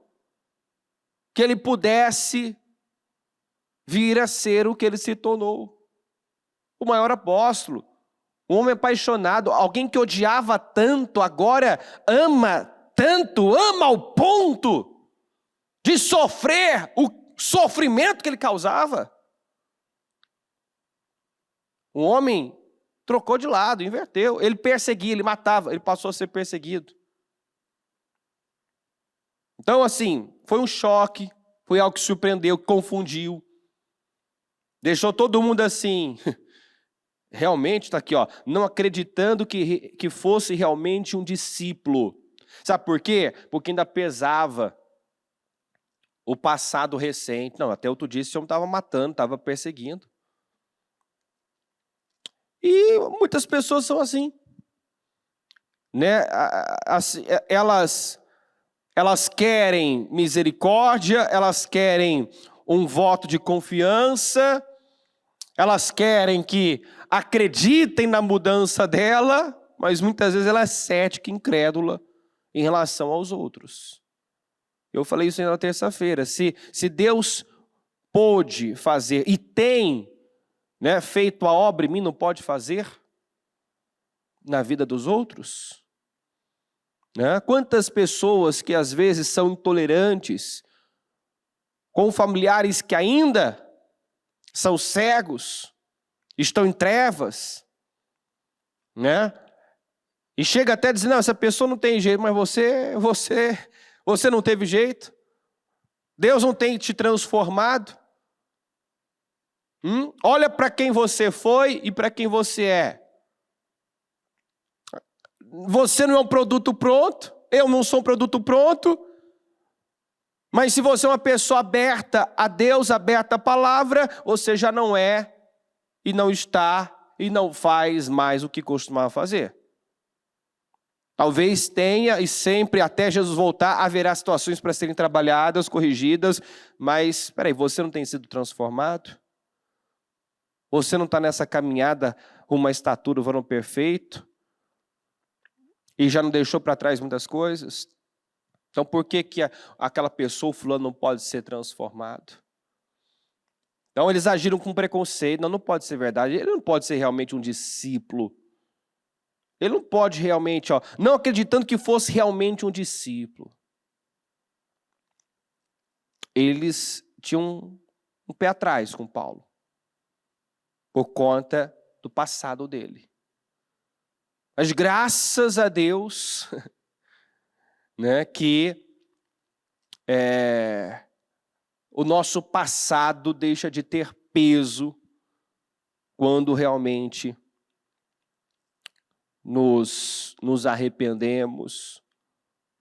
que ele pudesse vir a ser o que ele se tornou, o maior apóstolo, Um homem apaixonado, alguém que odiava tanto, agora ama tanto, ama ao ponto de sofrer o sofrimento que ele causava. Um homem trocou de lado, inverteu. Ele perseguia, ele matava, ele passou a ser perseguido. Então, assim, foi um choque, foi algo que surpreendeu, que confundiu. Deixou todo mundo assim, realmente, está aqui, ó, não acreditando que fosse realmente um discípulo. Sabe por quê? Porque ainda pesava o passado recente. Não, até outro dia esse homem estava matando, estava perseguindo. E muitas pessoas são assim, né? Elas querem misericórdia, elas querem um voto de confiança, elas querem que acreditem na mudança dela, mas muitas vezes ela é cética, incrédula em relação aos outros. Eu falei isso na terça-feira. Se Deus pôde fazer e tem, né, feito a obra em mim, não pode fazer na vida dos outros? Né? Quantas pessoas que às vezes são intolerantes com familiares que ainda são cegos, estão em trevas, né? E chega até a dizer, não, essa pessoa não tem jeito, mas você não teve jeito? Deus não tem te transformado? Olha para quem você foi e para quem você é. Você não é um produto pronto, eu não sou um produto pronto, mas se você é uma pessoa aberta a Deus, aberta à palavra, você já não é, e não está, e não faz mais o que costumava fazer. Talvez tenha, e sempre, até Jesus voltar, haverá situações para serem trabalhadas, corrigidas, mas, peraí, você não tem sido transformado? Você não está nessa caminhada rumo à estatura do varão perfeito? E já não deixou para trás muitas coisas? Então por que aquela pessoa, o fulano, não pode ser transformado? Então eles agiram com preconceito. Não pode ser verdade. Ele não pode ser realmente um discípulo. Ele não pode realmente, não acreditando que fosse realmente um discípulo. Eles tinham um pé atrás com Paulo, por conta do passado dele. Mas graças a Deus, né, que o nosso passado deixa de ter peso quando realmente nos arrependemos,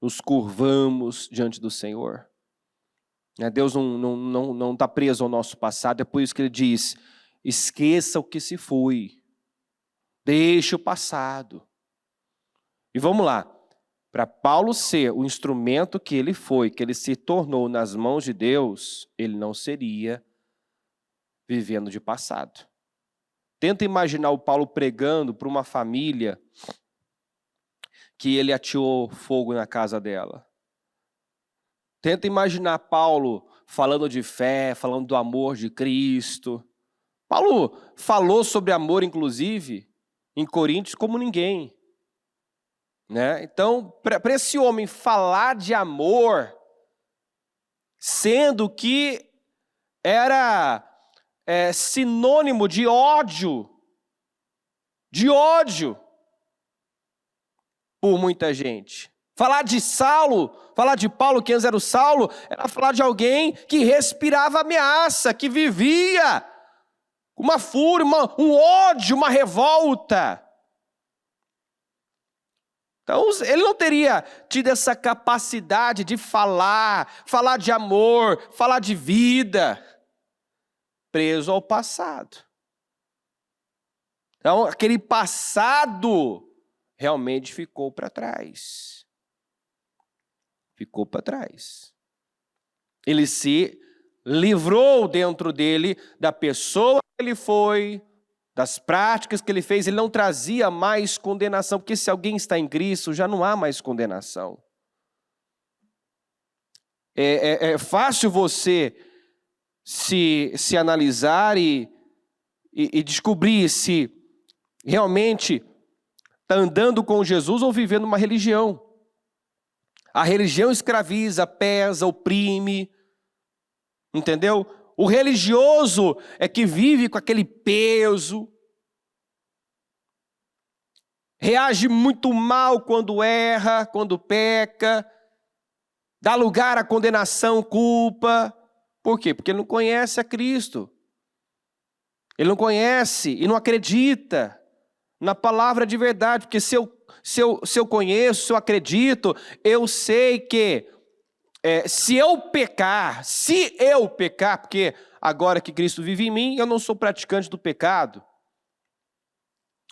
nos curvamos diante do Senhor. Deus não está preso ao nosso passado, é por isso que ele diz, esqueça o que se foi, deixe o passado. E vamos lá, para Paulo ser o instrumento que ele foi, que ele se tornou nas mãos de Deus, ele não seria vivendo de passado. Tenta imaginar o Paulo pregando para uma família que ele ateou fogo na casa dela. Tenta imaginar Paulo falando de fé, falando do amor de Cristo. Paulo falou sobre amor, inclusive, em Coríntios como ninguém. Né? Então, para esse homem falar de amor, sendo que era sinônimo de ódio por muita gente. Falar de Saulo, falar de Paulo, que antes era o Saulo, era falar de alguém que respirava ameaça, que vivia uma fúria, um ódio, uma revolta. Então, ele não teria tido essa capacidade de falar de amor, falar de vida, preso ao passado. Então, aquele passado realmente ficou para trás. Ficou para trás. Ele se livrou dentro dele da pessoa que ele foi, das práticas que ele fez. Ele não trazia mais condenação, porque se alguém está em Cristo, já não há mais condenação. É fácil você se analisar e descobrir se realmente está andando com Jesus ou vivendo uma religião. A religião escraviza, pesa, oprime, entendeu? O religioso é que vive com aquele peso, reage muito mal quando erra, quando peca, dá lugar à condenação, culpa. Por quê? Porque ele não conhece a Cristo. Ele não conhece e não acredita na palavra de verdade. Porque se eu conheço, se eu acredito, eu sei que se eu pecar, porque agora que Cristo vive em mim, eu não sou praticante do pecado.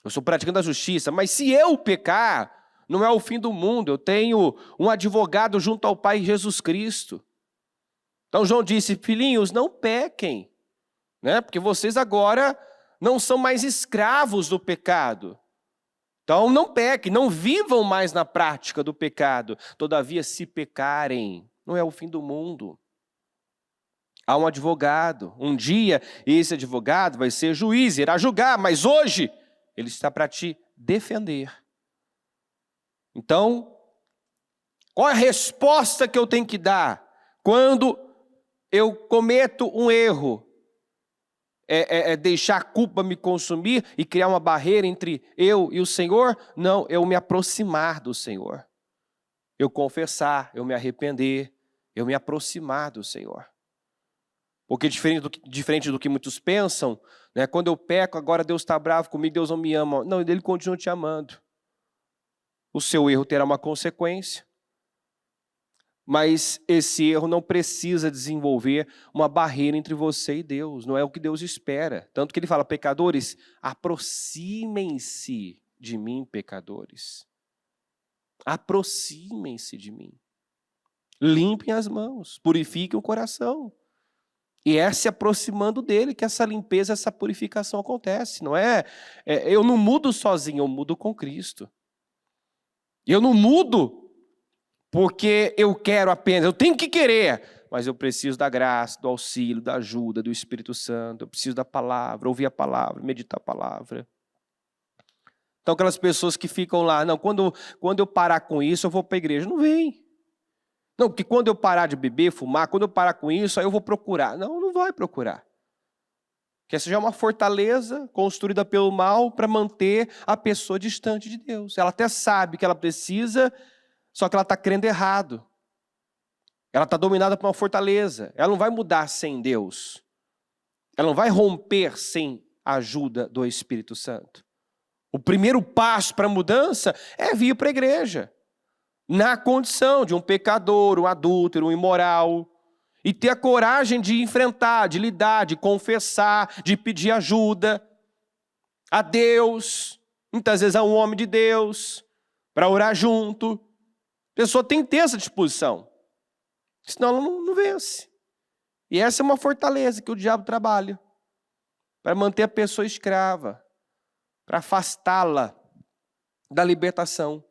Eu sou praticante da justiça. Mas se eu pecar, não é o fim do mundo. Eu tenho um advogado junto ao Pai, Jesus Cristo. Então João disse, filhinhos, não pequem, né? Porque vocês agora não são mais escravos do pecado. Então não pequem, não vivam mais na prática do pecado. Todavia, se pecarem, não é o fim do mundo. Há um advogado. Um dia esse advogado vai ser juiz, irá julgar, mas hoje ele está para te defender. Então, qual é a resposta que eu tenho que dar quando eu cometo um erro? É deixar a culpa me consumir e criar uma barreira entre eu e o Senhor? Não, eu me aproximar do Senhor. Eu confessar, eu me arrepender, eu me aproximar do Senhor. Porque diferente do que muitos pensam, né, quando eu peco, agora Deus está bravo comigo, Deus não me ama. Não, Ele continua te amando. O seu erro terá uma consequência. Mas esse erro não precisa desenvolver uma barreira entre você e Deus. Não é o que Deus espera. Tanto que ele fala, pecadores, aproximem-se de mim, pecadores. Aproximem-se de mim. Limpem as mãos, purifiquem o coração. E é se aproximando dele que essa limpeza, essa purificação acontece. Não eu não mudo sozinho, eu mudo com Cristo. Eu não mudo porque eu quero apenas, eu tenho que querer, mas eu preciso da graça, do auxílio, da ajuda, do Espírito Santo, eu preciso da palavra, ouvir a palavra, meditar a palavra. Então aquelas pessoas que ficam lá, não, quando eu parar com isso, eu vou para a igreja. Não vem. Não, porque quando eu parar de beber, fumar, quando eu parar com isso, aí eu vou procurar. Não, não vai procurar. Porque essa já é uma fortaleza construída pelo mal para manter a pessoa distante de Deus. Ela até sabe que ela precisa, só que ela está crendo errado. Ela está dominada por uma fortaleza. Ela não vai mudar sem Deus. Ela não vai romper sem a ajuda do Espírito Santo. O primeiro passo para a mudança é vir para a igreja. Na condição de um pecador, um adúltero, um imoral. E ter a coragem de enfrentar, de lidar, de confessar, de pedir ajuda a Deus. Muitas vezes a um homem de Deus, para orar junto. A pessoa tem que ter essa disposição. Senão ela não vence. E essa é uma fortaleza que o diabo trabalha. Para manter a pessoa escrava. Para afastá-la da libertação.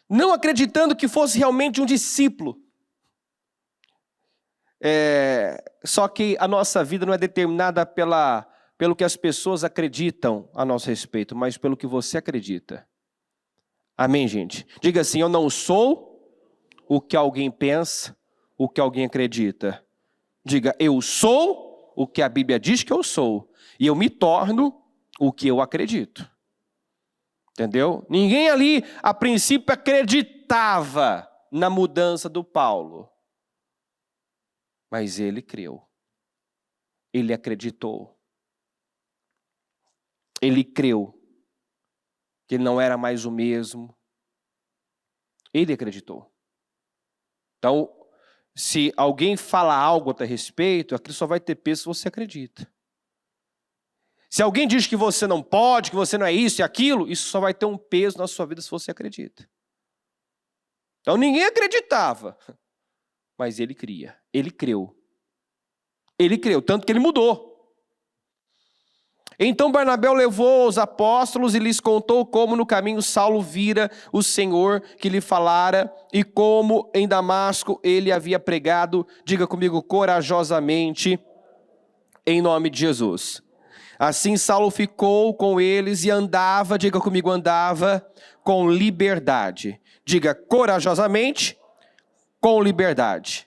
Não acreditando que fosse realmente um discípulo. Só que a nossa vida não é determinada pelo que as pessoas acreditam a nosso respeito, mas pelo que você acredita. Amém, gente? Diga assim, eu não sou o que alguém pensa, o que alguém acredita. Diga, eu sou o que a Bíblia diz que eu sou. E eu me torno o que eu acredito. Entendeu? Ninguém ali, a princípio, acreditava na mudança do Paulo. Mas ele creu. Ele acreditou. Ele creu que ele não era mais o mesmo. Ele acreditou. Então, se alguém fala algo a teu respeito, aquilo só vai ter peso se você acredita. Se alguém diz que você não pode, que você não é isso e aquilo, isso só vai ter um peso na sua vida se você acredita. Então ninguém acreditava, mas ele cria, ele creu. Ele creu, tanto que ele mudou. Então Barnabé levou os apóstolos e lhes contou como no caminho Saulo vira o Senhor que lhe falara e como em Damasco ele havia pregado, diga comigo, corajosamente, em nome de Jesus. Assim Saulo ficou com eles e andava, diga comigo, andava com liberdade. Diga corajosamente, com liberdade.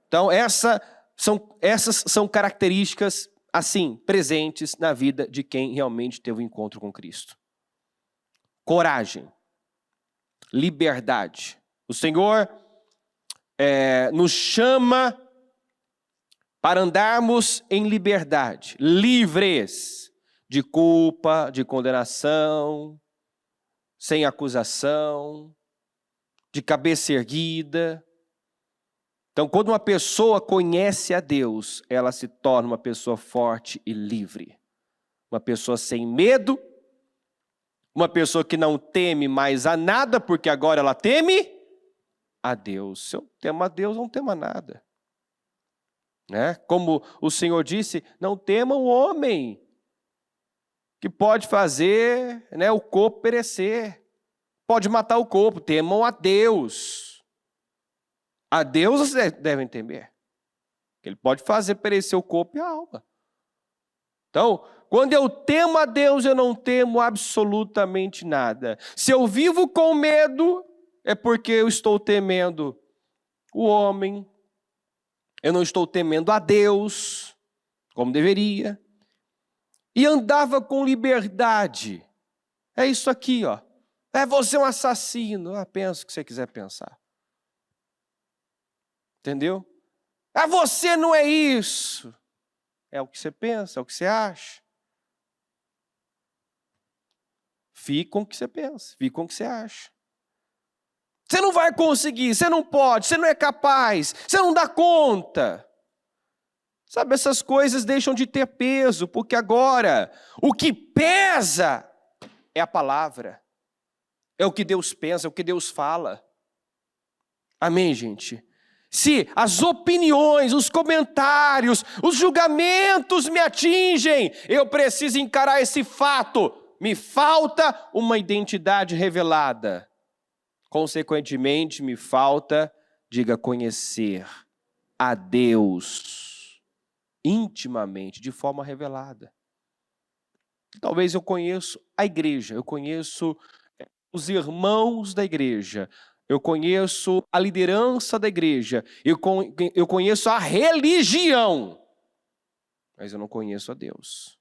Então essas são características assim, presentes na vida de quem realmente teve um encontro com Cristo. Coragem, liberdade. O Senhor nos chama para andarmos em liberdade, livres de culpa, de condenação, sem acusação, de cabeça erguida. Então, quando uma pessoa conhece a Deus, ela se torna uma pessoa forte e livre. Uma pessoa sem medo, uma pessoa que não teme mais a nada, porque agora ela teme a Deus. Se eu temo a Deus, não temo a nada. Né? Como o Senhor disse, não temam o homem, que pode fazer, né, o corpo perecer. Pode matar o corpo, temam a Deus. A Deus vocês devem temer. Ele pode fazer perecer o corpo e a alma. Então, quando eu temo a Deus, eu não temo absolutamente nada. Se eu vivo com medo, é porque eu estou temendo o homem. Eu não estou temendo a Deus, como deveria. E andava com liberdade. É isso aqui, ó. Você é um assassino. Pensa o que você quiser pensar. Entendeu? Você não é isso. É o que você pensa, é o que você acha. Fique com o que você pensa, fique com o que você acha. Você não vai conseguir, você não pode, você não é capaz, você não dá conta. Sabe, essas coisas deixam de ter peso, porque agora o que pesa é a palavra. É o que Deus pensa, é o que Deus fala. Amém, gente? Se as opiniões, os comentários, os julgamentos me atingem, eu preciso encarar esse fato. Me falta uma identidade revelada. Consequentemente, me falta, diga, conhecer a Deus intimamente, de forma revelada. Talvez eu conheço a igreja, eu conheço os irmãos da igreja, eu conheço a liderança da igreja, eu conheço a religião, mas eu não conheço a Deus.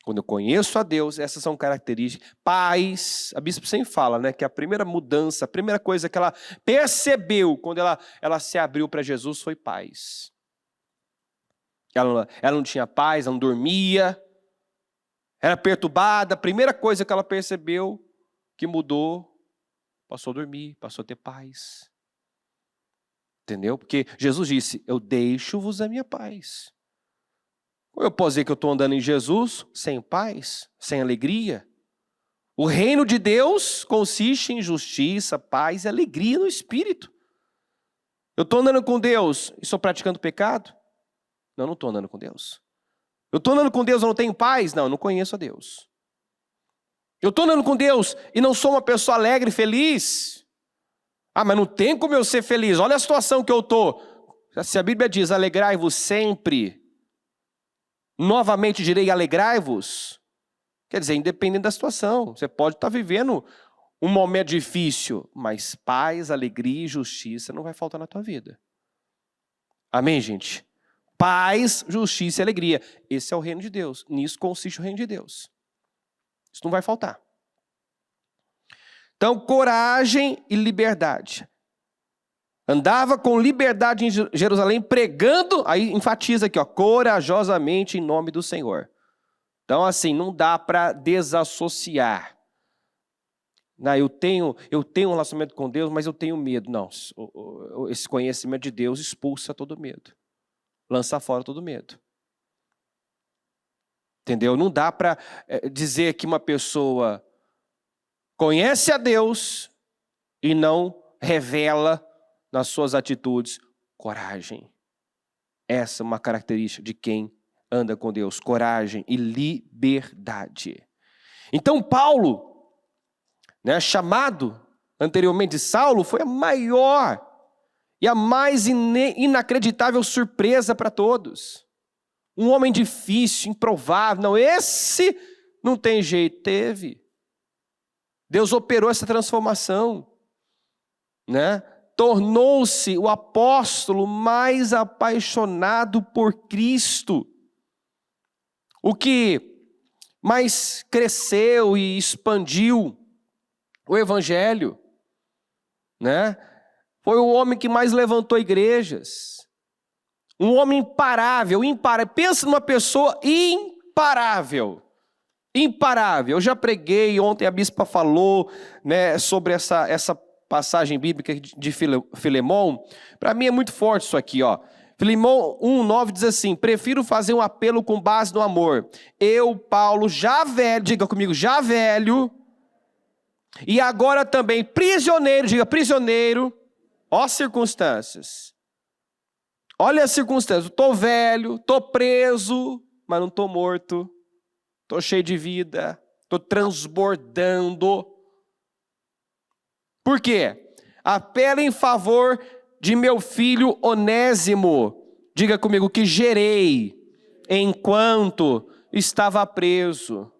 Quando eu conheço a Deus, essas são características. Paz, a bispo sempre fala, né, que a primeira mudança, a primeira coisa que ela percebeu quando ela se abriu para Jesus foi paz. Ela não tinha paz, ela não dormia, era perturbada. A primeira coisa que ela percebeu que mudou, passou a dormir, passou a ter paz. Entendeu? Porque Jesus disse, eu deixo-vos a minha paz. Eu posso dizer que eu estou andando em Jesus sem paz, sem alegria? O reino de Deus consiste em justiça, paz e alegria no Espírito. Eu estou andando com Deus e estou praticando pecado? Não, não estou andando com Deus. Eu estou andando com Deus e não tenho paz? Não, eu não conheço a Deus. Eu estou andando com Deus e não sou uma pessoa alegre e feliz? Mas não tem como eu ser feliz. Olha a situação que eu estou. Se a Bíblia diz, alegrai-vos sempre, novamente direi, alegrai-vos. Quer dizer, independente da situação. Você pode estar vivendo um momento difícil, mas paz, alegria e justiça não vai faltar na tua vida. Amém, gente? Paz, justiça e alegria. Esse é o reino de Deus. Nisso consiste o reino de Deus. Isso não vai faltar. Então, coragem e liberdade. Andava com liberdade em Jerusalém, pregando, aí enfatiza aqui, ó, corajosamente em nome do Senhor. Então, assim, não dá para desassociar. Não, eu tenho um relacionamento com Deus, mas eu tenho medo. Não, esse conhecimento de Deus expulsa todo medo. Lança fora todo medo. Entendeu? Não dá para dizer que uma pessoa conhece a Deus e não revela nas suas atitudes coragem. Essa é uma característica de quem anda com Deus. Coragem e liberdade. Então Paulo, né, chamado anteriormente de Saulo, foi a maior e a mais inacreditável surpresa para todos. Um homem difícil, improvável. Não, esse não tem jeito. Teve. Deus operou essa transformação, né? Tornou-se o apóstolo mais apaixonado por Cristo. O que mais cresceu e expandiu o evangelho, né? Foi o homem que mais levantou igrejas. Um homem imparável. Pensa numa pessoa imparável. Imparável. Eu já preguei, ontem a bispa falou, né, sobre essa passagem bíblica de Filemão. Para mim é muito forte isso aqui, ó. Filemão 1:9 diz assim: prefiro fazer um apelo com base no amor. Eu, Paulo, já velho, diga comigo, já velho, e agora também prisioneiro, diga prisioneiro, ó circunstâncias. Olha as circunstâncias, estou velho, estou preso, mas não estou morto. Estou cheio de vida, estou transbordando. Por quê? Apelo em favor de meu filho Onésimo. Diga comigo, que gerei enquanto estava preso.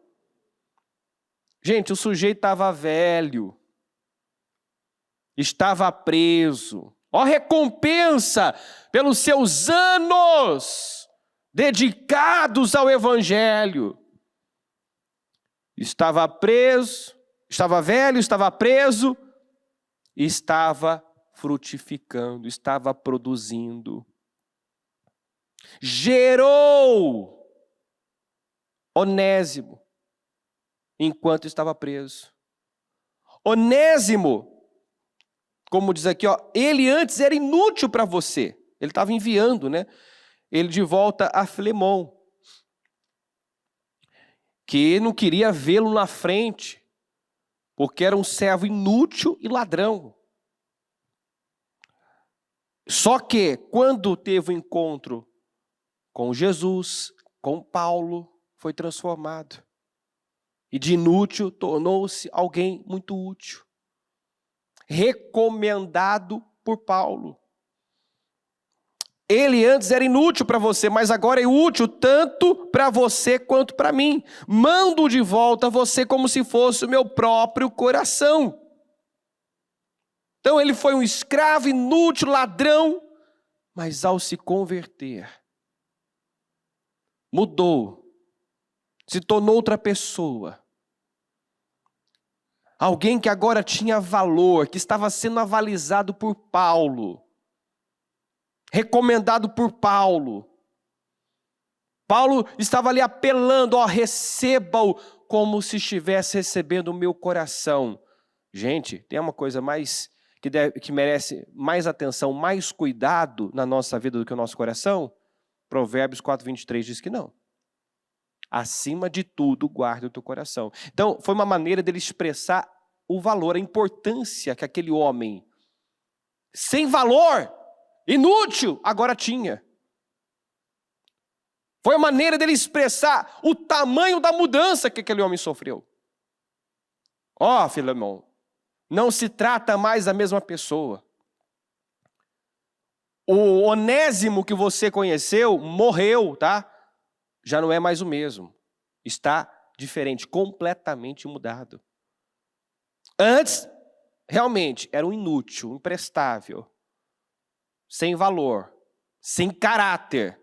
Gente, o sujeito estava velho. Estava preso. Ó, recompensa pelos seus anos dedicados ao evangelho. Estava preso, estava velho, estava preso, e estava frutificando, estava produzindo. Gerou Onésimo enquanto estava preso. Onésimo, como diz aqui, ó, ele antes era inútil para você. Ele estava enviando, né? Ele de volta a Filemão, que não queria vê-lo na frente, porque era um servo inútil e ladrão. Só que, quando teve o encontro com Jesus, com Paulo, foi transformado. E de inútil tornou-se alguém muito útil. Recomendado por Paulo. Ele antes era inútil para você, mas agora é útil tanto para você quanto para mim. Mando de volta a você como se fosse o meu próprio coração. Então ele foi um escravo, inútil, ladrão, mas ao se converter, mudou, se tornou outra pessoa. Alguém que agora tinha valor, que estava sendo avalizado por Paulo. Recomendado por Paulo. Paulo estava ali apelando, ó, receba-o como se estivesse recebendo o meu coração. Gente, tem uma coisa mais que merece mais atenção, mais cuidado na nossa vida do que o nosso coração? Provérbios 4:23 diz que não. Acima de tudo, guarda o teu coração. Então, foi uma maneira dele expressar o valor, a importância que aquele homem, sem valor, inútil, agora tinha. Foi a maneira dele expressar o tamanho da mudança que aquele homem sofreu. Ó, Filemão, não se trata mais da mesma pessoa. O Onésimo que você conheceu morreu, tá? Já não é mais o mesmo. Está diferente, completamente mudado. Antes, realmente, era um inútil, um imprestável, sem valor, sem caráter,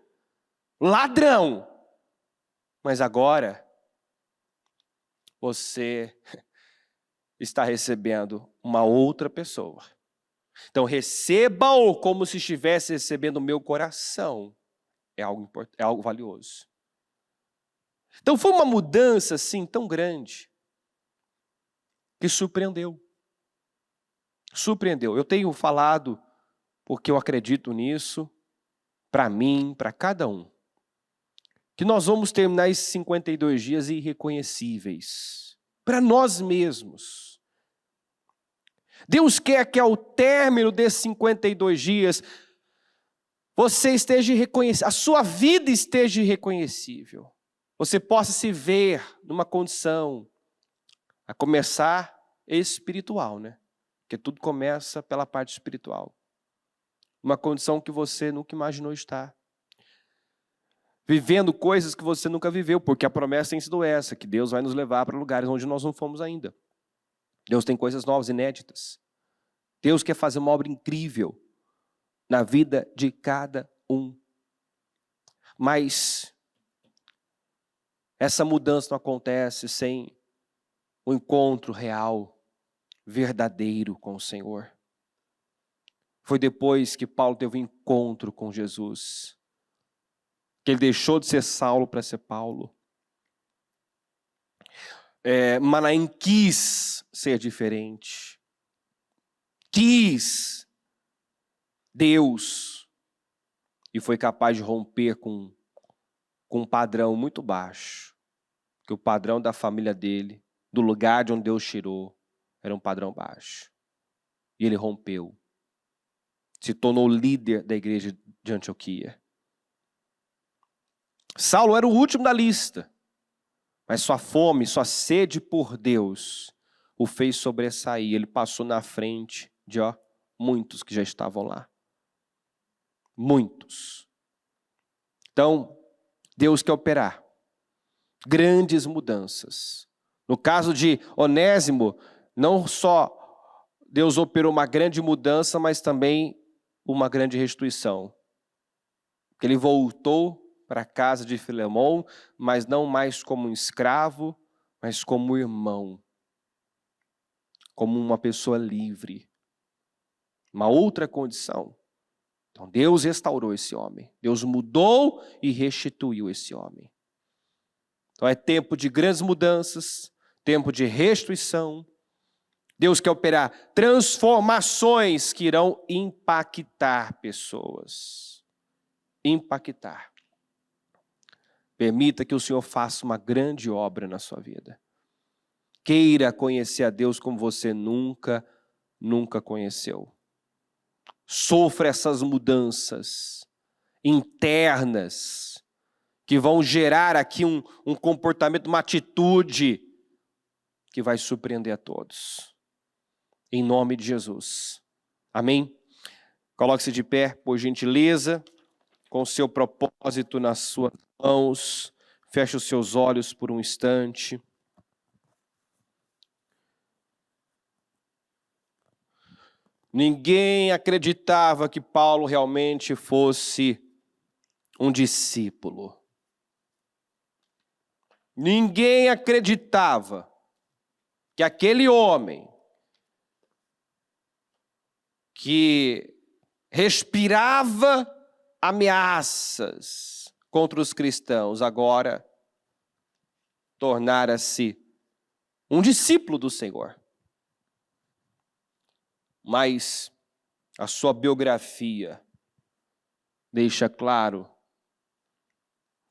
ladrão. Mas agora, você está recebendo uma outra pessoa. Então, receba-o como se estivesse recebendo o meu coração. É algo valioso. Então, foi uma mudança, assim, tão grande, que surpreendeu. Surpreendeu. Eu tenho falado, porque eu acredito nisso, para mim, para cada um, que nós vamos terminar esses 52 dias irreconhecíveis, para nós mesmos. Deus quer que ao término desses 52 dias, você esteja reconhecível, a sua vida esteja irreconhecível. Você possa se ver numa condição, a começar espiritual, né? Porque tudo começa pela parte espiritual. Uma condição que você nunca imaginou estar. vivendo coisas que você nunca viveu, porque a promessa tem sido essa, que Deus vai nos levar para lugares onde nós não fomos ainda. Deus tem coisas novas, inéditas. Deus quer fazer uma obra incrível na vida de cada um. Mas essa mudança não acontece sem um encontro real, verdadeiro com o Senhor. Foi depois que Paulo teve um encontro com Jesus, que ele deixou de ser Saulo para ser Paulo. Manaém quis ser diferente. Quis Deus. E foi capaz de romper com um padrão muito baixo. Que o padrão da família dele, do lugar de onde Deus tirou, era um padrão baixo. E ele rompeu. Se tornou líder da igreja de Antioquia. Saulo era o último da lista, mas sua fome, sua sede por Deus o fez sobressair. Ele passou na frente de muitos que já estavam lá. Muitos. Então, Deus quer operar grandes mudanças. No caso de Onésimo, não só Deus operou uma grande mudança, mas também uma grande restituição. Ele voltou para a casa de Filemão, mas não mais como um escravo, mas como irmão. Como uma pessoa livre. Uma outra condição. Então Deus restaurou esse homem. Deus mudou e restituiu esse homem. Então é tempo de grandes mudanças, tempo de restituição. Deus quer operar transformações que irão impactar pessoas. Impactar. Permita que o Senhor faça uma grande obra na sua vida. Queira conhecer a Deus como você nunca conheceu. Sofra essas mudanças internas que vão gerar aqui um comportamento, uma atitude que vai surpreender a todos. Em nome de Jesus. Amém? Coloque-se de pé, por gentileza, com o seu propósito nas suas mãos. Feche os seus olhos por um instante. Ninguém acreditava que Paulo realmente fosse um discípulo. Ninguém acreditava que aquele homem que respirava ameaças contra os cristãos agora tornara-se um discípulo do Senhor. Mas a sua biografia deixa claro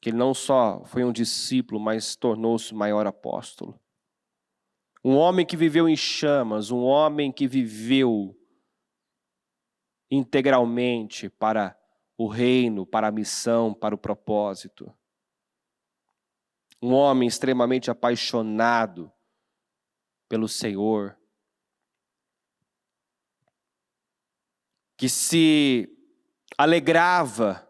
que ele não só foi um discípulo, mas tornou-se o maior apóstolo. Um homem que viveu em chamas, um homem que viveu integralmente para o reino, para a missão, para o propósito. Um homem extremamente apaixonado pelo Senhor, que se alegrava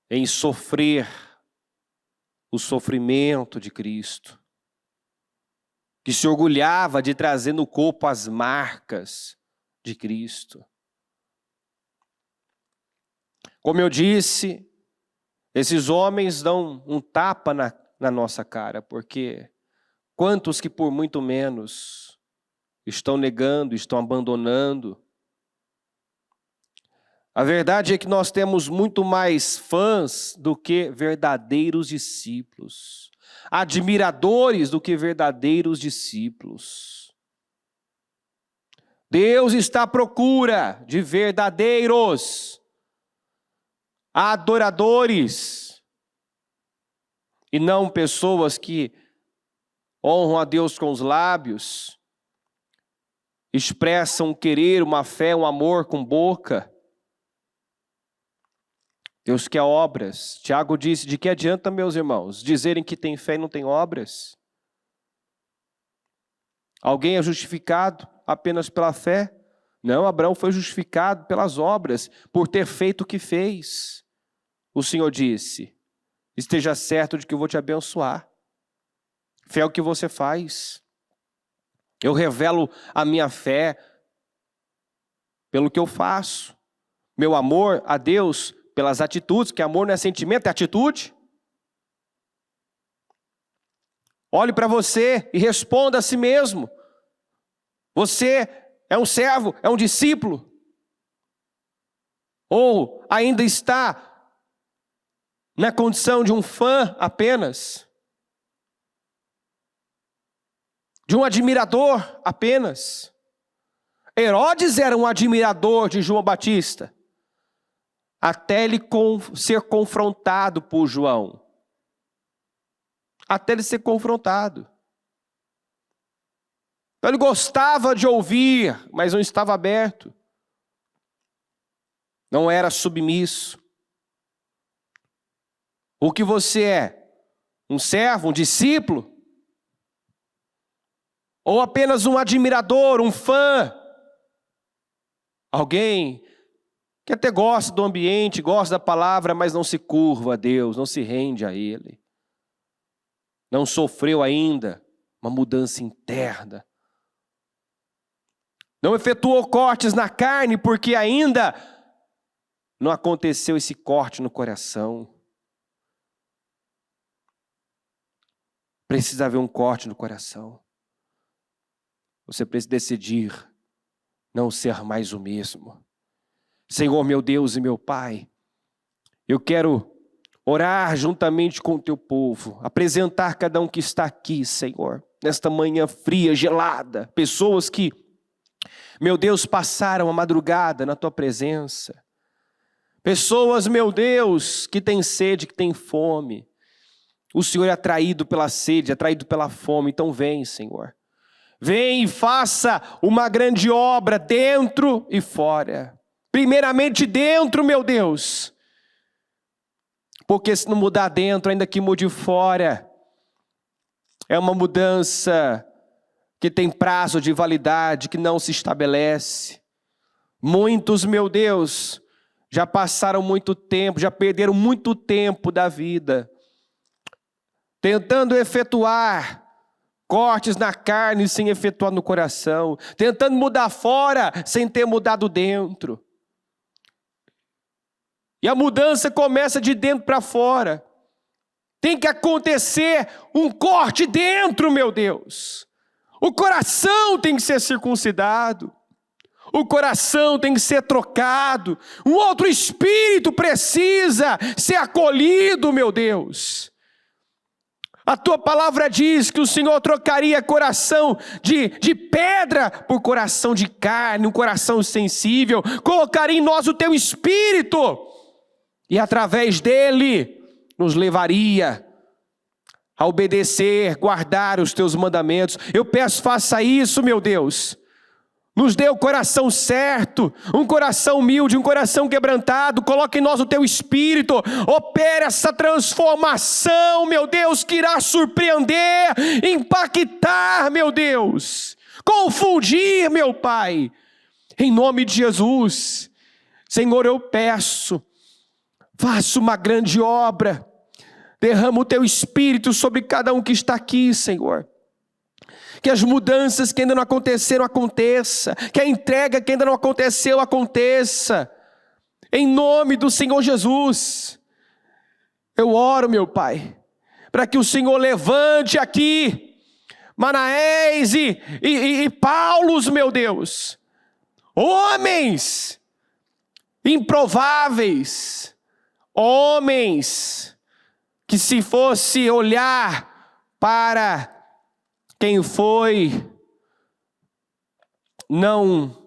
em sofrer o sofrimento de Cristo, que se orgulhava de trazer no corpo as marcas de Cristo. Como eu disse, esses homens dão um tapa na nossa cara, porque quantos que por muito menos estão negando, estão abandonando. A verdade é que nós temos muito mais fãs do que verdadeiros discípulos. Admiradores do que verdadeiros discípulos. Deus está à procura de verdadeiros adoradores. E não pessoas que honram a Deus com os lábios, expressam um querer, uma fé, um amor com boca. Deus quer obras. Tiago disse, de que adianta, meus irmãos, dizerem que tem fé e não tem obras? Alguém é justificado apenas pela fé? Não, Abraão foi justificado pelas obras, por ter feito o que fez. o Senhor disse: esteja certo de que eu vou te abençoar. Fé é o que você faz. Eu revelo a minha fé pelo que eu faço. Meu amor a Deus pelas atitudes, que amor não é sentimento, é atitude. Olhe para você e responda a si mesmo. Você é um servo, é um discípulo? Ou ainda está na condição de um fã apenas? De um admirador apenas? Herodes era um admirador de João Batista, até ele ser confrontado por João. Até ele ser confrontado. Então ele gostava de ouvir, mas não estava aberto. Não era submisso. O que você é? Um servo, um discípulo? Ou apenas um admirador, um fã? Alguém que até gosta do ambiente, gosta da palavra, mas não se curva a Deus, não se rende a Ele. Não sofreu ainda uma mudança interna. Não efetuou cortes na carne, porque ainda não aconteceu esse corte no coração. Precisa haver um corte no coração. Você precisa decidir não ser mais o mesmo. Senhor, meu Deus e meu Pai, eu quero orar juntamente com o teu povo, apresentar cada um que está aqui, Senhor, nesta manhã fria, gelada, pessoas que, meu Deus, passaram a madrugada na tua presença, pessoas, meu Deus, que têm sede, que têm fome. O Senhor é atraído pela sede, atraído pela fome, então vem, Senhor. Vem e faça uma grande obra dentro e fora. Primeiramente dentro, meu Deus. Porque se não mudar dentro, ainda que mude fora. É uma mudança que tem prazo de validade, que não se estabelece. Muitos, meu Deus, já passaram muito tempo, já perderam muito tempo da vida, tentando efetuar cortes na carne sem efetuar no coração, tentando mudar fora sem ter mudado dentro. E a mudança começa de dentro para fora. Tem que acontecer um corte dentro, meu Deus. O coração tem que ser circuncidado. O coração tem que ser trocado. Um outro espírito precisa ser acolhido, meu Deus. A tua palavra diz que o Senhor trocaria coração de pedra por coração de carne, um coração sensível. Colocaria em nós o teu espírito. E através dele nos levaria a obedecer, guardar os teus mandamentos. Eu peço, faça isso, meu Deus. Nos dê o coração certo, um coração humilde, um coração quebrantado. Coloque em nós o teu espírito. Opere essa transformação, meu Deus, que irá surpreender, impactar, meu Deus. Confundir, meu Pai. Em nome de Jesus. Senhor, eu peço, faça uma grande obra. Derrama o teu espírito sobre cada um que está aqui, Senhor. Que as mudanças que ainda não aconteceram, aconteça. Que a entrega que ainda não aconteceu, aconteça. Em nome do Senhor Jesus. Eu oro, meu Pai, para que o Senhor levante aqui Manaés e Paulos, meu Deus. Homens improváveis. Homens que, se fosse olhar para quem foi, não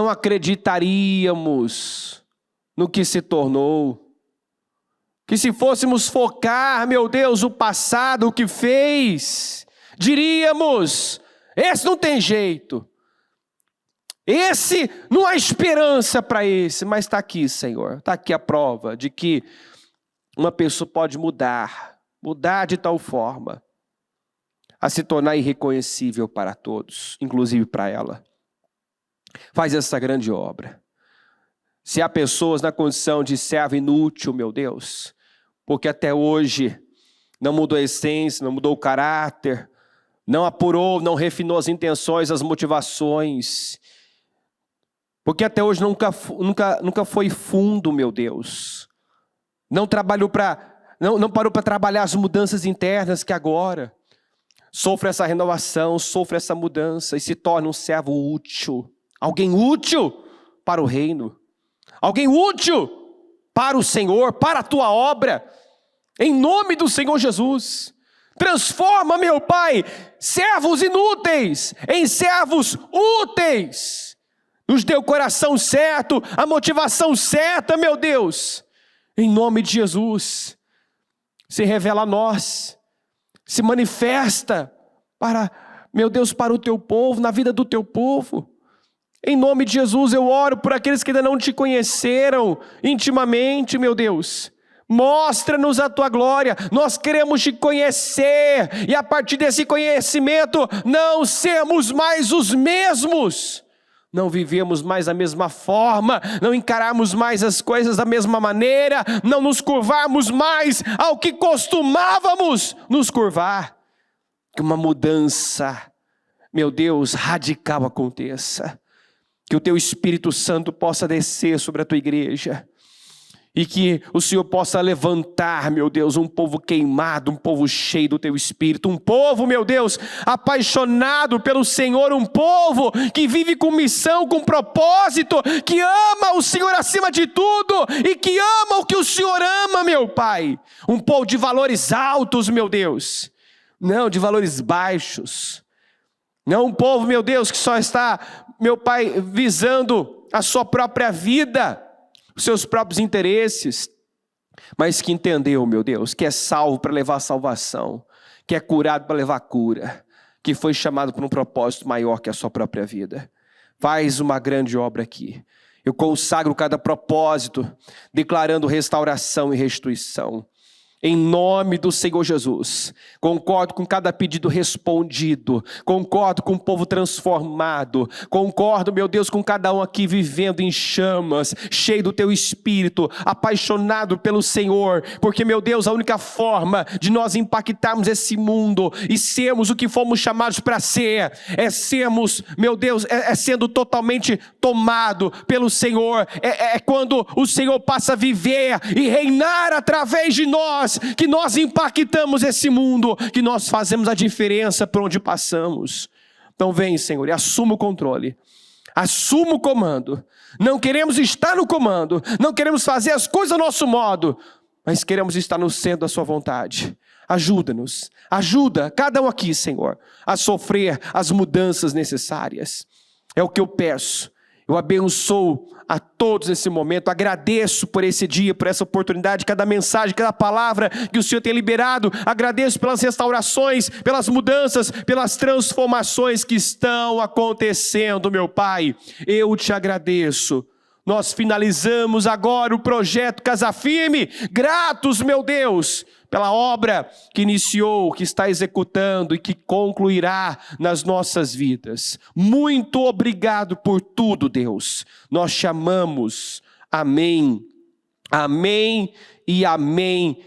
acreditaríamos no que se tornou. Que se fôssemos focar, meu Deus, o passado, o que fez, diríamos, esse não tem jeito. Esse, não há esperança para esse, mas está aqui, Senhor. Está aqui a prova de que uma pessoa pode mudar de tal forma a se tornar irreconhecível para todos, inclusive para ela. Faz essa grande obra. Se há pessoas na condição de servo inútil, meu Deus, porque até hoje não mudou a essência, não mudou o caráter, não apurou, não refinou as intenções, as motivações, porque até hoje nunca foi fundo, meu Deus. Não parou para trabalhar as mudanças internas que agora sofre essa renovação, sofre essa mudança e se torna um servo útil. Alguém útil para o reino. Alguém útil para o Senhor, para a tua obra. Em nome do Senhor Jesus. Transforma, meu Pai, servos inúteis em servos úteis. Nos dê o coração certo, a motivação certa, meu Deus. Em nome de Jesus. Se revela a nós. Se manifesta para, meu Deus, para o teu povo, na vida do teu povo. Em nome de Jesus eu oro por aqueles que ainda não te conheceram intimamente, meu Deus. Mostra-nos a tua glória, nós queremos te conhecer. E a partir desse conhecimento não sermos mais os mesmos. Não vivemos mais da mesma forma, não encararmos mais as coisas da mesma maneira, não nos curvarmos mais ao que costumávamos nos curvar. Que uma mudança, meu Deus, radical aconteça. Que o teu Espírito Santo possa descer sobre a tua igreja. E que o Senhor possa levantar, meu Deus, um povo queimado, um povo cheio do teu Espírito. Um povo, meu Deus, apaixonado pelo Senhor. Um povo que vive com missão, com propósito. Que ama o Senhor acima de tudo. E que ama o que o Senhor ama, meu Pai. Um povo de valores altos, meu Deus. Não de valores baixos. Não um povo, meu Deus, que só está, meu Pai, visando a sua própria vida, os seus próprios interesses, mas que entendeu, meu Deus, que é salvo para levar a salvação, que é curado para levar cura, que foi chamado por um propósito maior que a sua própria vida. Faz uma grande obra aqui. Eu consagro cada propósito, declarando restauração e restituição. Em nome do Senhor Jesus, concordo com cada pedido respondido, concordo com o povo transformado, concordo, meu Deus, com cada um aqui vivendo em chamas, cheio do teu Espírito, apaixonado pelo Senhor, porque, meu Deus, a única forma de nós impactarmos esse mundo e sermos o que fomos chamados para ser, é sermos, meu Deus, é sendo totalmente tomado pelo Senhor, é quando o Senhor passa a viver e reinar através de nós, que nós impactamos esse mundo, que nós fazemos a diferença por onde passamos. Então vem, Senhor, e assuma o controle, assuma o comando. Não queremos estar no comando, não queremos fazer as coisas do nosso modo, mas queremos estar no centro da sua vontade. Ajuda-nos, ajuda cada um aqui, Senhor, a sofrer as mudanças necessárias. É o que eu peço. Eu abençoo a todos nesse momento, agradeço por esse dia, por essa oportunidade, cada mensagem, cada palavra que o Senhor tem liberado, agradeço pelas restaurações, pelas mudanças, pelas transformações que estão acontecendo, meu Pai, eu te agradeço. Nós finalizamos agora o projeto Casa Firme, gratos, meu Deus, pela obra que iniciou, que está executando e que concluirá nas nossas vidas. Muito obrigado por tudo, Deus. Nós te amamos. Amém. Amém e amém.